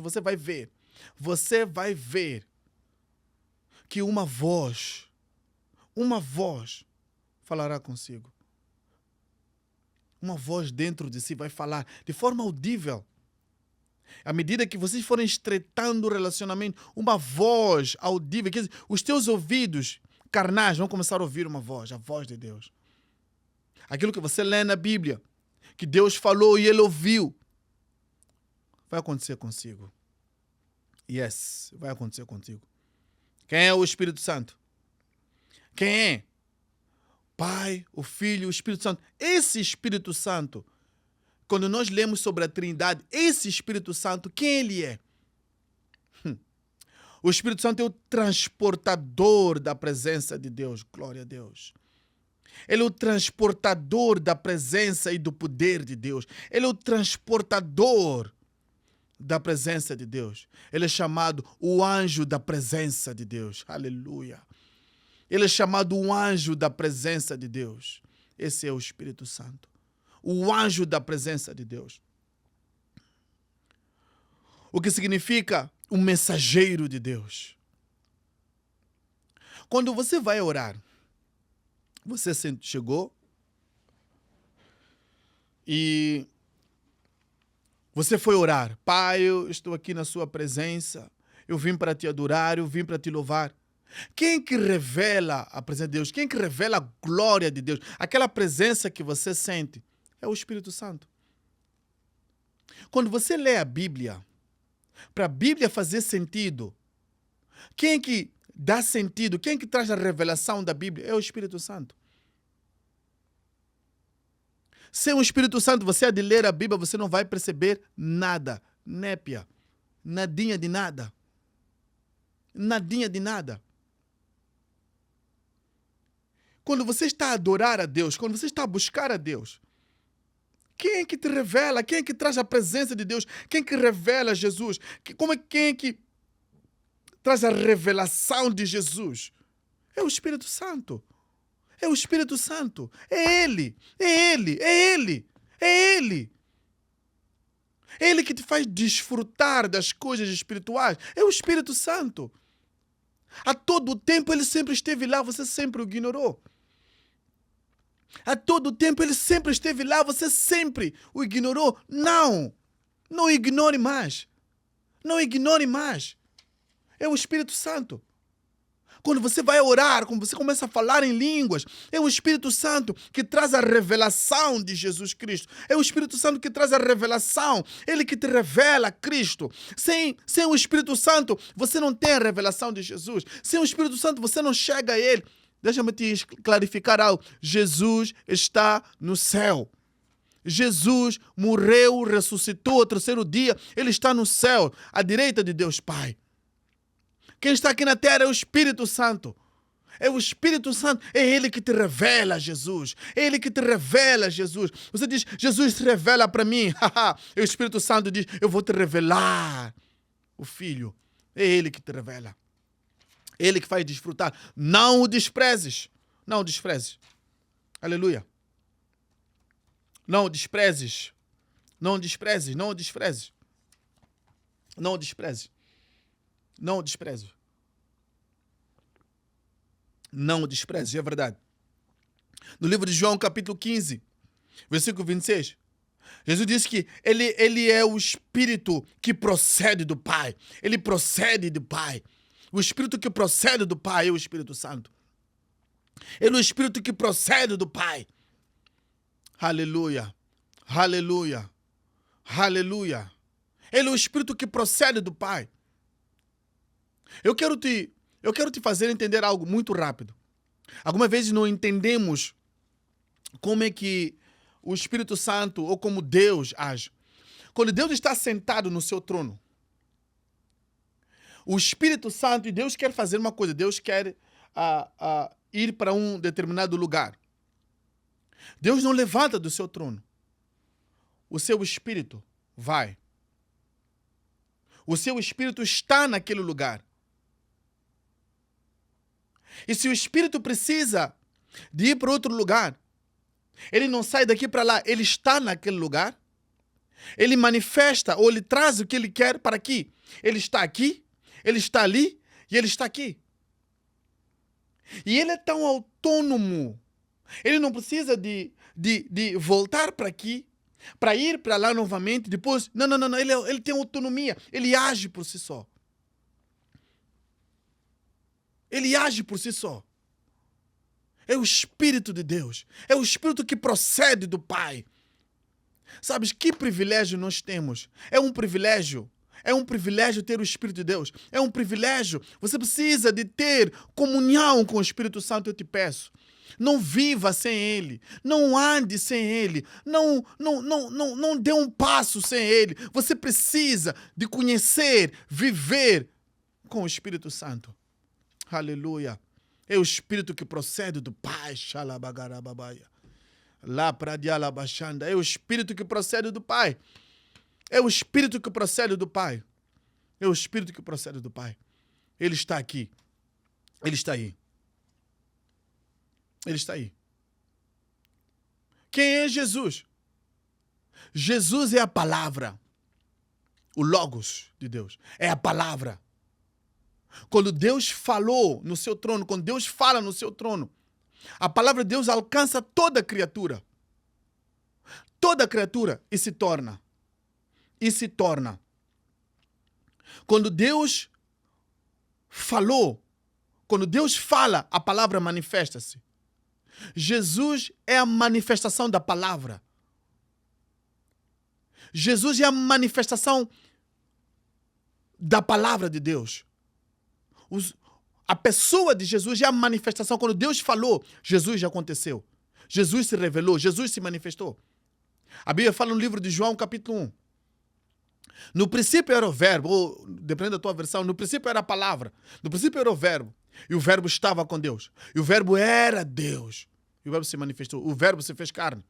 Speaker 1: Você vai ver. Você vai ver que uma voz falará consigo. Uma voz dentro de si vai falar de forma audível. À medida que vocês forem estreitando o relacionamento, uma voz audível, quer dizer, os teus ouvidos carnais vão começar a ouvir uma voz, a voz de Deus. Aquilo que você lê na Bíblia, que Deus falou e Ele ouviu, vai acontecer consigo. Yes, vai acontecer contigo. Quem é o Espírito Santo? Quem é? Pai, o Filho, o Espírito Santo. Esse Espírito Santo, quando nós lemos sobre a Trindade, esse Espírito Santo, quem ele é? O Espírito Santo é o transportador da presença de Deus. Glória a Deus. Ele é o transportador da presença e do poder de Deus. Ele é o transportador da presença de Deus. Ele é chamado o anjo da presença de Deus. Aleluia. Ele é chamado o anjo da presença de Deus. Esse é o Espírito Santo. O anjo da presença de Deus. O que significa o mensageiro de Deus. Quando você vai orar, Você chegou e você foi orar. Pai, eu estou aqui na sua presença. Eu vim para te adorar, eu vim para te louvar. Quem que revela a presença de Deus? Quem que revela a glória de Deus? Aquela presença que você sente é o Espírito Santo. Quando você lê a Bíblia, para a Bíblia fazer sentido, quem que dá sentido, quem que traz a revelação da Bíblia é o Espírito Santo. Sem o Espírito Santo, você há de ler a Bíblia, você não vai perceber nada. Népia. Nadinha de nada. Nadinha de nada. Quando você está a adorar a Deus, quando você está a buscar a Deus, quem é que te revela? Quem é que traz a presença de Deus? Quem é que revela Jesus? Quem é que traz a revelação de Jesus? É o Espírito Santo. É o Espírito Santo. É Ele. É Ele. É Ele. É Ele. É Ele que te faz desfrutar das coisas espirituais. É o Espírito Santo. A todo tempo Ele sempre esteve lá, você sempre o ignorou. A todo tempo Ele sempre esteve lá, você sempre o ignorou. Não. Não ignore mais. Não ignore mais. É o Espírito Santo. Quando você vai orar, quando você começa a falar em línguas, é o Espírito Santo que traz a revelação de Jesus Cristo. É o Espírito Santo que traz a revelação. Ele que te revela Cristo. Sem o Espírito Santo, você não tem a revelação de Jesus. Sem o Espírito Santo, você não chega a Ele. Deixa-me te clarificar algo. Jesus está no céu. Jesus morreu, ressuscitou ao terceiro dia. Ele está no céu, à direita de Deus Pai. Quem está aqui na terra é o Espírito Santo. É o Espírito Santo. É Ele que te revela Jesus. É Ele que te revela Jesus. Você diz, Jesus se revela para mim. E o Espírito Santo diz, eu vou te revelar o Filho. É Ele que te revela. É Ele que faz desfrutar. Não o desprezes. Não o desprezes. Aleluia. Não o desprezes. Não o desprezes. Não o desprezes. Não o desprezes. Não o despreze. Não o despreze, é verdade. No livro de João, capítulo 15, versículo 26, Jesus disse que ele é o Espírito que procede do Pai. Ele procede do Pai. O Espírito que procede do Pai é o Espírito Santo. Ele é o Espírito que procede do Pai. Aleluia. Aleluia. Aleluia. Ele é o Espírito que procede do Pai. Eu quero te fazer entender algo muito rápido. Algumas vezes não entendemos como é que o Espírito Santo ou como Deus age. Quando Deus está sentado no seu trono, o Espírito Santo e Deus quer fazer uma coisa. Deus quer ir para um determinado lugar. Deus não levanta do seu trono. O seu Espírito vai. O seu Espírito está naquele lugar. E se o Espírito precisa de ir para outro lugar, ele não sai daqui para lá, ele está naquele lugar, ele manifesta ou ele traz o que ele quer para aqui. Ele está aqui, ele está ali e ele está aqui. E ele é tão autônomo, ele não precisa de voltar para aqui, para ir para lá novamente, depois... Não, ele tem autonomia, ele age por si só. Ele age por si só. É o Espírito de Deus. É o Espírito que procede do Pai. Sabes que privilégio nós temos? É um privilégio. É um privilégio ter o Espírito de Deus. É um privilégio. Você precisa de ter comunhão com o Espírito Santo, eu te peço. Não viva sem Ele. Não ande sem Ele. Não dê um passo sem Ele. Você precisa de conhecer, viver com o Espírito Santo. Aleluia. É o Espírito que procede do Pai. É o Espírito que procede do Pai. É o Espírito que procede do Pai. É o Espírito que procede do Pai. Ele está aqui. Ele está aí. Ele está aí. Quem é Jesus? Jesus é a palavra. O Logos de Deus. É a palavra. Quando Deus falou no seu trono, quando Deus fala no seu trono, A palavra de Deus alcança toda criatura. Toda criatura e se torna. E se torna. Quando Deus falou, quando Deus fala, a palavra manifesta-se. Jesus é a manifestação da palavra. Jesus é a manifestação da palavra de Deus. A pessoa de Jesus é a manifestação. Quando Deus falou, Jesus já aconteceu. Jesus se revelou, Jesus se manifestou. A Bíblia fala no livro de João, capítulo 1. No princípio era o verbo, ou dependendo da tua versão, no princípio era a palavra. No princípio era o verbo. E o verbo estava com Deus. E o verbo era Deus. E o verbo se manifestou. O verbo se fez carne.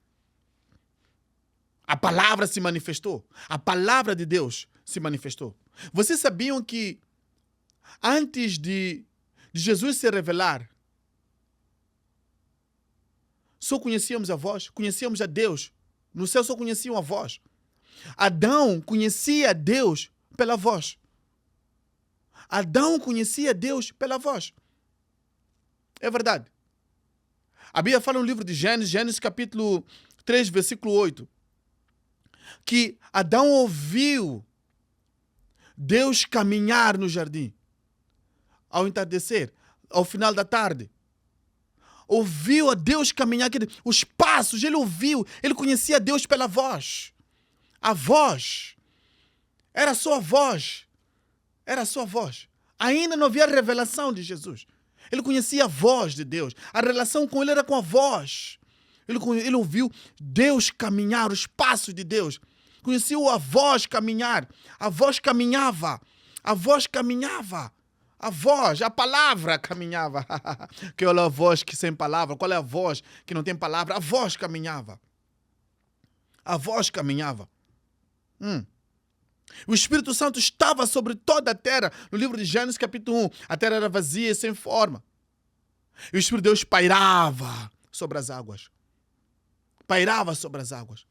Speaker 1: A palavra se manifestou. A palavra de Deus se manifestou. Vocês sabiam que antes de Jesus se revelar, só conhecíamos a voz, conhecíamos a Deus. No céu só conheciam a voz. Adão conhecia Deus pela voz. Adão conhecia Deus pela voz. É verdade. A Bíblia fala no livro de Gênesis capítulo 3, versículo 8, que Adão ouviu Deus caminhar no jardim. Ao entardecer, ao final da tarde. Ouviu a Deus caminhar, os passos, ele ouviu, ele conhecia Deus pela voz. A voz. Era só a voz. Era só a voz. Ainda não havia revelação de Jesus. Ele conhecia a voz de Deus. A relação com ele era com a voz. Ele ouviu Deus caminhar, os passos de Deus. Conhecia a voz caminhar. A voz caminhava. A voz caminhava. A voz, a palavra caminhava. Que é a voz que sem palavra? Qual é a voz que não tem palavra? A voz caminhava. A voz caminhava. O Espírito Santo estava sobre toda a terra. No livro de Gênesis, capítulo 1, a terra era vazia e sem forma. E o Espírito de Deus pairava sobre as águas. Pairava sobre as águas.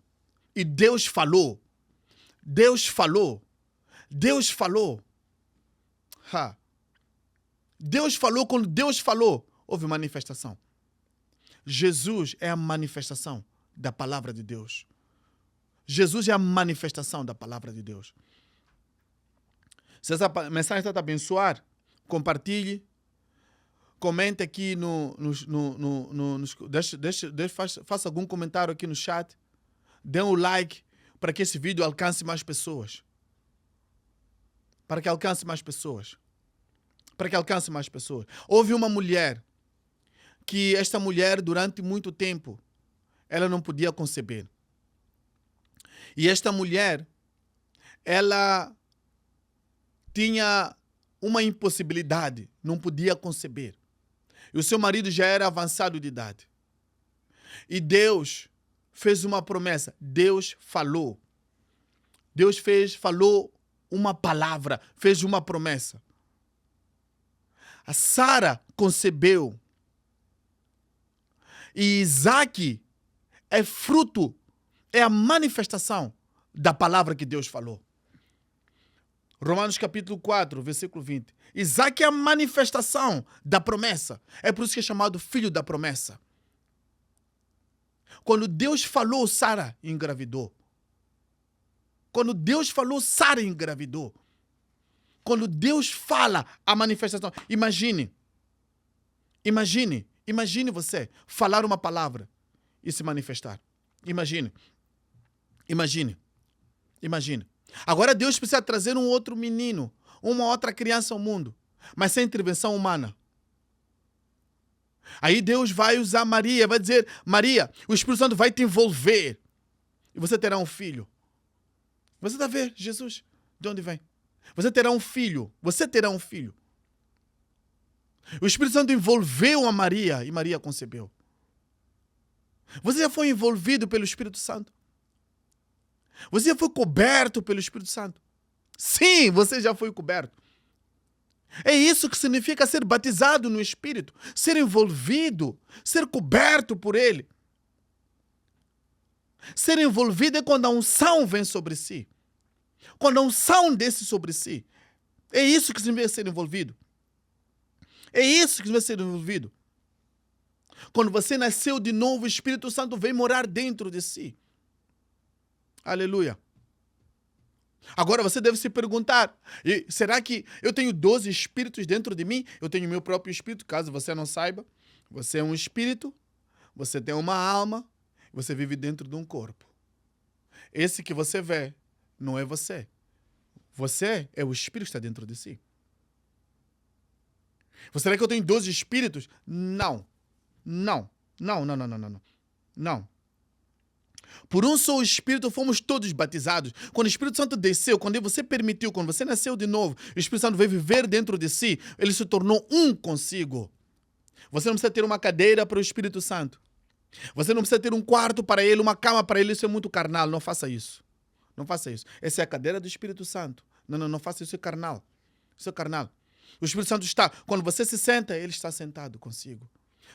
Speaker 1: E Deus falou. Deus falou. Deus falou. Deus falou. Quando Deus falou, houve manifestação. Jesus é a manifestação da palavra de Deus. Jesus é a manifestação da palavra de Deus. Se essa mensagem está a te abençoar, compartilhe, comente aqui faça algum comentário aqui no chat, dê um like para que esse vídeo alcance mais pessoas. Para que alcance mais pessoas. Para que alcance mais pessoas. Houve uma mulher que esta mulher, durante muito tempo, ela não podia conceber. E esta mulher, ela tinha uma impossibilidade, não podia conceber. E o seu marido já era avançado de idade. E Deus fez uma promessa. Deus falou. Deus falou uma palavra, fez uma promessa. A Sara concebeu. E Isaac é fruto, é a manifestação da palavra que Deus falou. Romanos capítulo 4, versículo 20. Isaac é a manifestação da promessa. É por isso que é chamado filho da promessa. Quando Deus falou, Sara engravidou. Quando Deus falou, Sara engravidou. Quando Deus fala, a manifestação. Imagine você falar uma palavra e se manifestar. Imagine. Agora Deus precisa trazer um outro menino, uma outra criança ao mundo, mas sem intervenção humana. Aí Deus vai usar Maria, vai dizer, Maria, o Espírito Santo vai te envolver e você terá um filho. Você está vendo Jesus? De onde vem? Você terá um filho. O Espírito Santo envolveu a Maria e Maria concebeu. Você já foi envolvido pelo Espírito Santo? Você já foi coberto pelo Espírito Santo? Sim, você já foi coberto. É isso que significa ser batizado no Espírito. Ser envolvido, ser coberto por Ele. Ser envolvido é quando a unção vem sobre si. Quando a unção desce sobre si. É isso que significa ser envolvido. Quando você nasceu de novo, o Espírito Santo vem morar dentro de si. Aleluia. Agora você deve se perguntar, será que eu tenho 12 espíritos dentro de mim? Eu tenho meu próprio espírito, caso você não saiba. Você é um espírito, você tem uma alma, você vive dentro de um corpo. Esse que você vê não é você. Você é o espírito que está dentro de si. Será que eu tenho 12 espíritos? Não. Não. Não, não, não, não, não. Não. Por um só Espírito fomos todos batizados. Quando o Espírito Santo desceu, quando você permitiu, quando você nasceu de novo, o Espírito Santo veio viver dentro de si, ele se tornou um consigo. Você não precisa ter uma cadeira para o Espírito Santo. Você não precisa ter um quarto para ele, uma cama para ele. Isso é muito carnal. Não faça isso. Não faça isso. Essa é a cadeira do Espírito Santo. Não faça isso. Isso é carnal. Isso é carnal. O Espírito Santo está... Quando você se senta, ele está sentado consigo.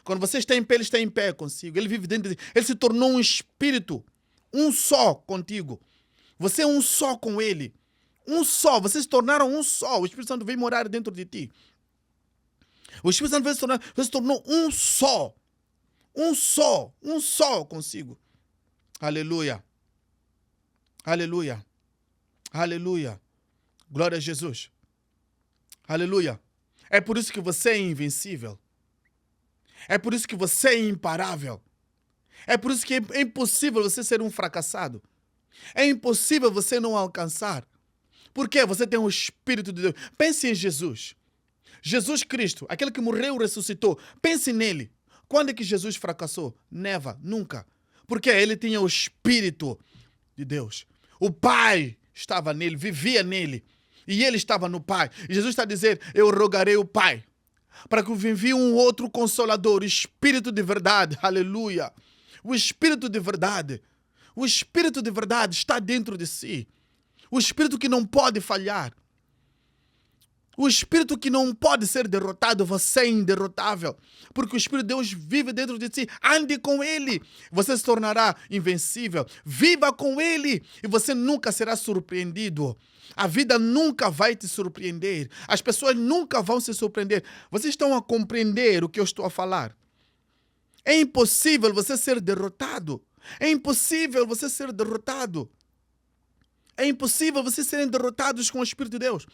Speaker 1: Quando você está em pé, ele está em pé consigo. Ele vive dentro de... Ele se tornou um espírito. Um só contigo. Você é um só com ele. Um só. Vocês se tornaram um só. O Espírito Santo veio morar dentro de ti. O Espírito Santo veio se tornou um só. Um só. Um só consigo. Aleluia. Aleluia. Aleluia. Glória a Jesus. Aleluia. É por isso que você é invencível. É por isso que você é imparável. É por isso que é impossível você ser um fracassado. É impossível você não alcançar. Por quê? Você tem o Espírito de Deus. Pense em Jesus. Jesus Cristo, aquele que morreu e ressuscitou. Pense nele. Quando é que Jesus fracassou? Nunca. Porque ele tinha o Espírito de Deus. O Pai estava nele, vivia nele. E ele estava no Pai. E Jesus está a dizer, eu rogarei o Pai para que envie um outro Consolador, o Espírito de verdade. Aleluia. O Espírito de verdade. O Espírito de verdade está dentro de si. O Espírito que não pode falhar. O Espírito que não pode ser derrotado. Você é inderrotável. Porque o Espírito de Deus vive dentro de si. Ande com Ele. Você se tornará invencível. Viva com Ele. E você nunca será surpreendido. A vida nunca vai te surpreender. As pessoas nunca vão se surpreender. Vocês estão a compreender o que eu estou a falar? É impossível você ser derrotado. É impossível você ser derrotado. É impossível vocês serem derrotados com o Espírito de Deus.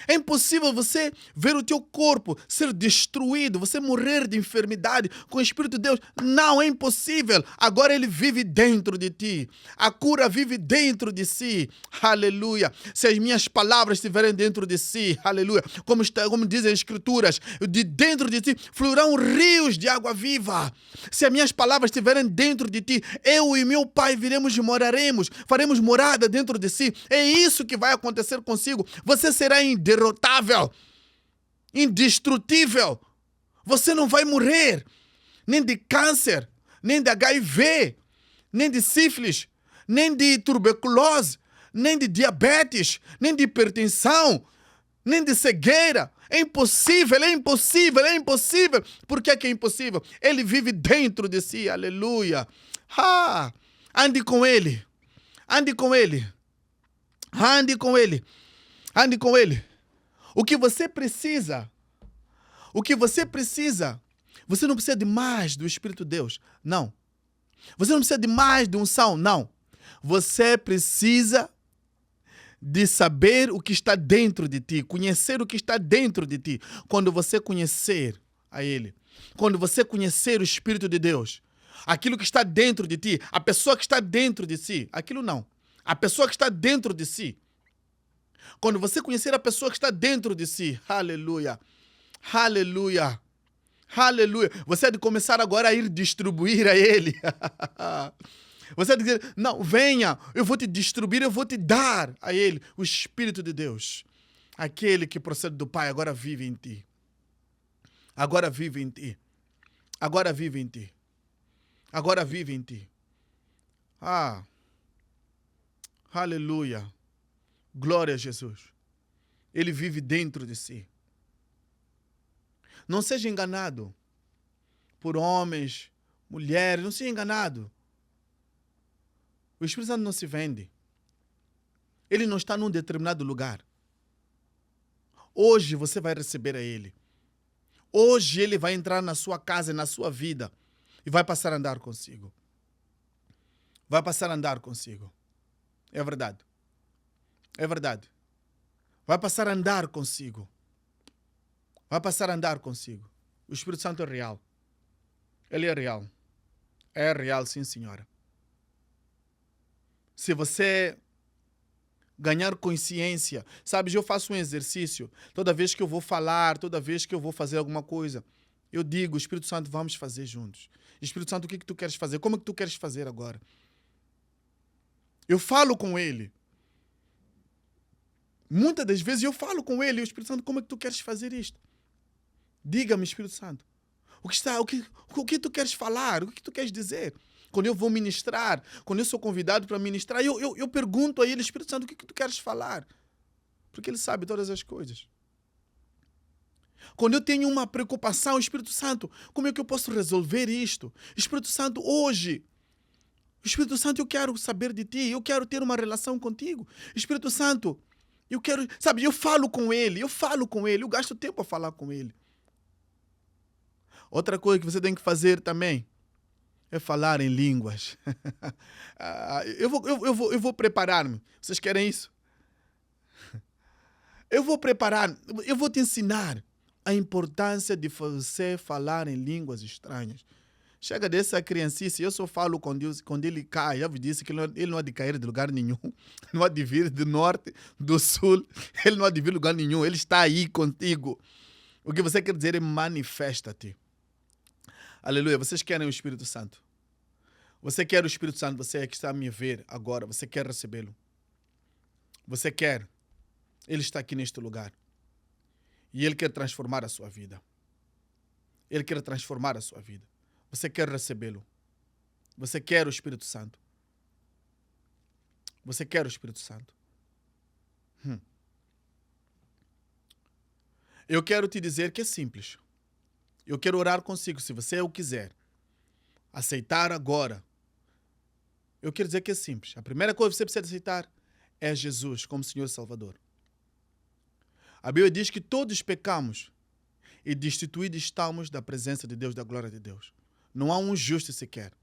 Speaker 1: É impossível você ver o teu corpo ser destruído, você morrer de enfermidade com o Espírito de Deus. Não, é impossível. Agora ele vive dentro de ti. A cura vive dentro de si. Aleluia. Se as minhas palavras estiverem dentro de si, aleluia. Como dizem as Escrituras, de dentro de ti fluirão rios de água viva. Se as minhas palavras estiverem dentro de ti, eu e meu Pai viremos e moraremos, faremos morada dentro de si. É isso que vai acontecer consigo. Você será inderrotável, indestrutível. Você não vai morrer, nem de câncer, nem de HIV, nem de sífilis, nem de tuberculose, nem de diabetes, nem de hipertensão, nem de cegueira. É impossível, é impossível, é impossível. Por que é impossível? Ele vive dentro de si, aleluia. Ande com ele, ande com ele, ande com ele, ande com ele. O que você precisa, você não precisa de mais do Espírito de Deus, não. Você não precisa de mais de unção, não. Você precisa de saber o que está dentro de ti, conhecer o que está dentro de ti. Quando você conhecer a Ele, quando você conhecer o Espírito de Deus, aquilo que está dentro de ti, a pessoa que está dentro de si, aquilo não. A pessoa que está dentro de si. Quando você conhecer a pessoa que está dentro de si, aleluia, aleluia, aleluia. Você é de começar agora a ir distribuir a Ele. Você é de dizer, não, venha, eu vou te distribuir, eu vou te dar a Ele. O Espírito de Deus, aquele que procede do Pai, agora vive em ti. Agora vive em ti. Agora vive em ti. Agora vive em ti. Aleluia. Glória a Jesus. Ele vive dentro de si. Não seja enganado por homens, mulheres, não seja enganado. O Espírito Santo não se vende. Ele não está num determinado lugar. Hoje você vai receber a Ele. Hoje Ele vai entrar na sua casa e na sua vida. e vai passar a andar consigo. Vai passar a andar consigo. É verdade. É verdade. Vai passar a andar consigo. Vai passar a andar consigo. O Espírito Santo é real. Ele é real. É real, sim, senhora. Se você ganhar consciência, sabes, eu faço um exercício. Toda vez que eu vou falar, toda vez que eu vou fazer alguma coisa, eu digo, Espírito Santo, vamos fazer juntos. Espírito Santo, o que tu queres fazer? Como é que tu queres fazer agora? Eu falo com ele. Muitas das vezes eu falo com ele, o Espírito Santo, como é que tu queres fazer isto? Diga-me, Espírito Santo, o que tu queres falar? O que tu queres dizer? Quando eu vou ministrar, quando eu sou convidado para ministrar, eu pergunto a ele, Espírito Santo, o que tu queres falar? Porque ele sabe todas as coisas. Quando eu tenho uma preocupação, Espírito Santo, como é que eu posso resolver isto? Espírito Santo, hoje, Espírito Santo, eu quero saber de ti, eu quero ter uma relação contigo. Espírito Santo, eu quero, sabe, eu falo com ele, eu gasto tempo a falar com ele. Outra coisa que você tem que fazer também é falar em línguas. Eu vou preparar-me. Vocês querem isso? Eu vou preparar, eu vou te ensinar a importância de você falar em línguas estranhas. Chega dessa criancice, eu só falo com Deus quando ele cai. Eu vos disse que ele não há de cair de lugar nenhum. Não há de vir do norte, do sul. Ele não há de vir de lugar nenhum. Ele está aí contigo. O que você quer dizer é manifesta-te. Aleluia. Vocês querem o Espírito Santo? Você quer o Espírito Santo? Você é que está a me ver agora. Você quer recebê-lo? Você quer? Ele está aqui neste lugar. E ele quer transformar a sua vida. Ele quer transformar a sua vida. Você quer recebê-lo? Você quer o Espírito Santo? Você quer o Espírito Santo? Eu quero te dizer que é simples. Eu quero orar consigo, se você o quiser. Aceitar agora. Eu quero dizer que é simples. A primeira coisa que você precisa aceitar é Jesus como Senhor e Salvador. A Bíblia diz que todos pecamos e destituídos estamos da presença de Deus, da glória de Deus. Não há um justo sequer.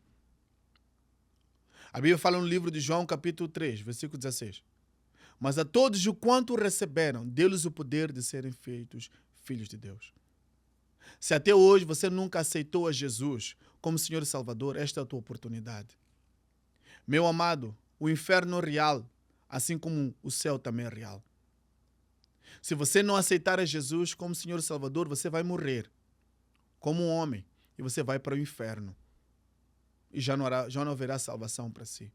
Speaker 1: A Bíblia fala no livro de João, capítulo 3, versículo 16. Mas a todos o quanto receberam, deu-lhes o poder de serem feitos filhos de Deus. Se até hoje você nunca aceitou a Jesus como Senhor e Salvador, esta é a tua oportunidade. Meu amado, o inferno é real, assim como o céu também é real. Se você não aceitar a Jesus como Senhor e Salvador, você vai morrer como um homem e você vai para o inferno. E já não haverá salvação para si.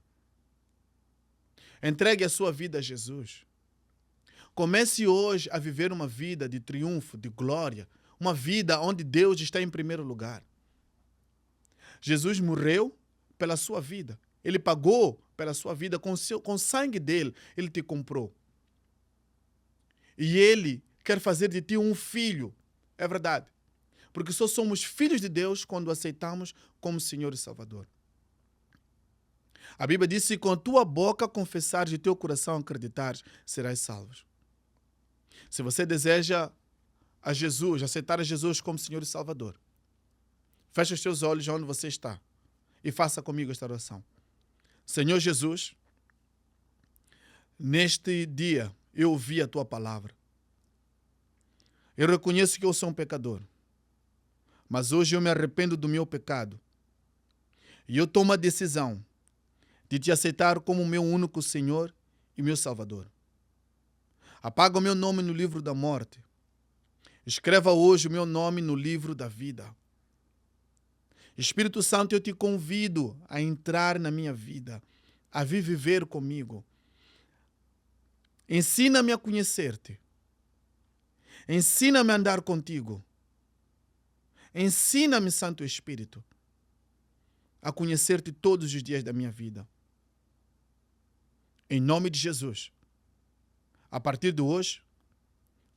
Speaker 1: Entregue a sua vida a Jesus. Comece hoje a viver uma vida de triunfo, de glória, uma vida onde Deus está em primeiro lugar. Jesus morreu pela sua vida. Ele pagou pela sua vida com o sangue dele. Ele te comprou. E ele quer fazer de ti um filho. É verdade. Porque só somos filhos de Deus quando o aceitamos como Senhor e Salvador. A Bíblia diz: se com a tua boca confessares e teu coração acreditares, serás salvo. Se você deseja a Jesus, aceitar a Jesus como Senhor e Salvador, feche os teus olhos onde você está e faça comigo esta oração. Senhor Jesus, neste dia eu ouvi a tua palavra. Eu reconheço que eu sou um pecador, mas hoje eu me arrependo do meu pecado e eu tomo a decisão de te aceitar como meu único Senhor e meu Salvador. Apaga o meu nome no livro da morte. Escreva hoje o meu nome no livro da vida. Espírito Santo, eu te convido a entrar na minha vida, a vir viver comigo. Ensina-me a conhecer-te. Ensina-me a andar contigo. Ensina-me, Santo Espírito, a conhecer-te todos os dias da minha vida. Em nome de Jesus, a partir de hoje,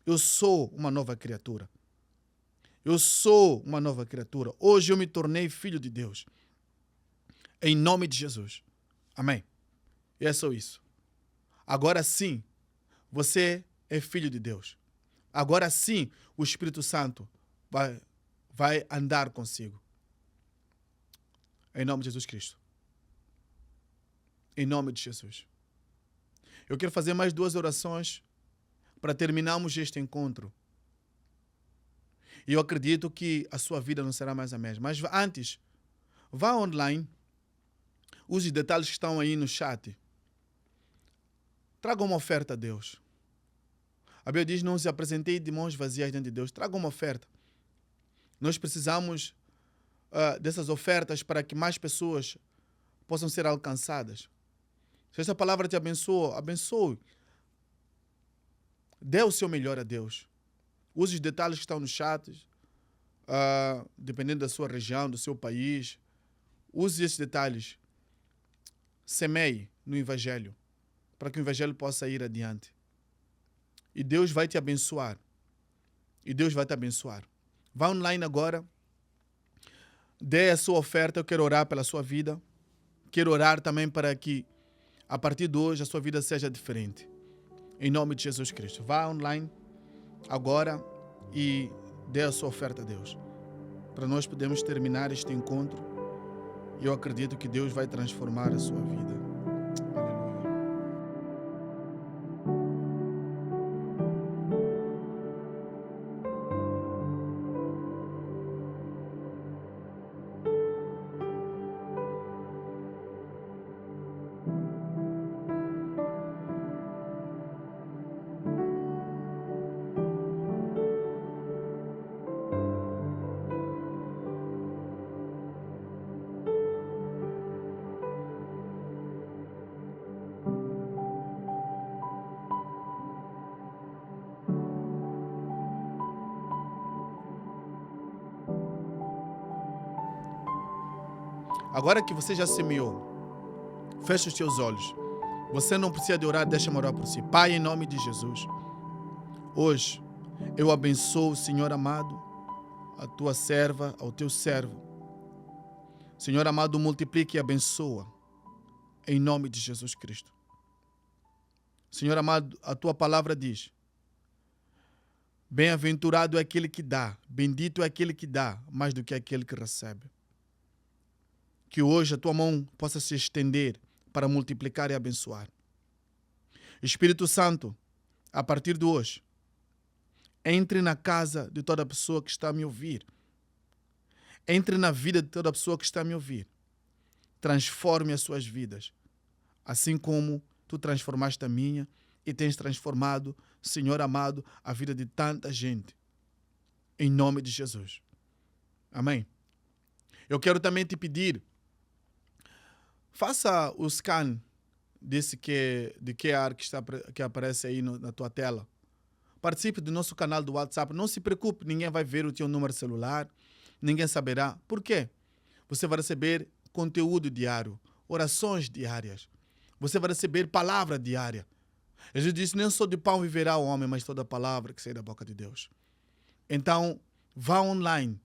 Speaker 1: eu sou uma nova criatura. Eu sou uma nova criatura. Hoje eu me tornei filho de Deus. Em nome de Jesus. Amém. E é só isso. Agora sim, você é filho de Deus. Agora sim, o Espírito Santo vai andar consigo. Em nome de Jesus Cristo. Em nome de Jesus. Eu quero fazer mais 2 orações para terminarmos este encontro. E eu acredito que a sua vida não será mais a mesma. Mas antes, vá online, use os detalhes que estão aí no chat. Traga uma oferta a Deus. A Bíblia diz, não se apresentei de mãos vazias diante de Deus. Traga uma oferta. Nós precisamos dessas ofertas para que mais pessoas possam ser alcançadas. Se essa palavra te abençoa, abençoe. Dê o seu melhor a Deus. Use os detalhes que estão no chat, dependendo da sua região, do seu país. Use esses detalhes. Semeie no Evangelho, para que o Evangelho possa ir adiante. E Deus vai te abençoar. E Deus vai te abençoar. Vá online agora. Dê a sua oferta. Eu quero orar pela sua vida. Quero orar também para que, a partir de hoje, a sua vida seja diferente. Em nome de Jesus Cristo. Vá online agora e dê a sua oferta a Deus. Para nós podermos terminar este encontro. E eu acredito que Deus vai transformar a sua vida. Agora que você já semeou, feche os seus olhos. Você não precisa de orar, deixa-me orar por si. Pai, em nome de Jesus, hoje eu abençoo, Senhor amado, a tua serva, ao teu servo. Senhor amado, multiplique e abençoa, em nome de Jesus Cristo. Senhor amado, a tua palavra diz, bem-aventurado é aquele que dá, bendito é aquele que dá, mais do que aquele que recebe. Que hoje a tua mão possa se estender para multiplicar e abençoar. Espírito Santo, a partir de hoje, entre na casa de toda pessoa que está a me ouvir. Entre na vida de toda pessoa que está a me ouvir. Transforme as suas vidas, assim como tu transformaste a minha e tens transformado, Senhor amado, a vida de tanta gente. Em nome de Jesus. Amém. Eu quero também te pedir, faça o scan de QR que aparece aí na tua tela. Participe do nosso canal do WhatsApp. Não se preocupe, ninguém vai ver o teu número celular. Ninguém saberá. Por quê? Você vai receber conteúdo diário, orações diárias. Você vai receber palavra diária. Jesus disse, nem só de pão viverá o homem, mas toda a palavra que sai da boca de Deus. Então, vá online.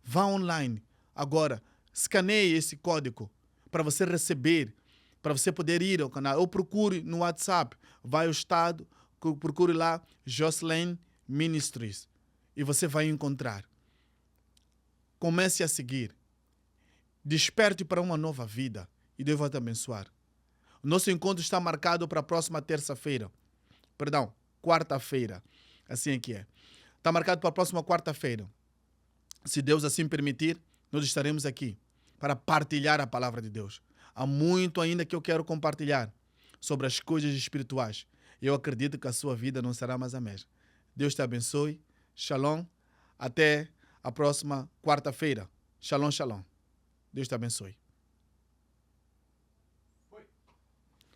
Speaker 1: Vá online. Agora, escaneie esse código para você receber, para você poder ir ao canal. Ou procure no WhatsApp. Vai ao estado, procure lá Jocelyn Ministries e você vai encontrar. Comece a seguir. Desperte para uma nova vida e Deus vai te abençoar. O nosso encontro está marcado para a próxima quarta-feira. Assim é que é. Está marcado para a próxima quarta-feira. Se Deus assim permitir, nós estaremos aqui para partilhar a palavra de Deus. Há muito ainda que eu quero compartilhar sobre as coisas espirituais. Eu acredito que a sua vida não será mais a mesma. Deus te abençoe. Shalom. Até a próxima quarta-feira. Shalom, shalom. Deus te abençoe.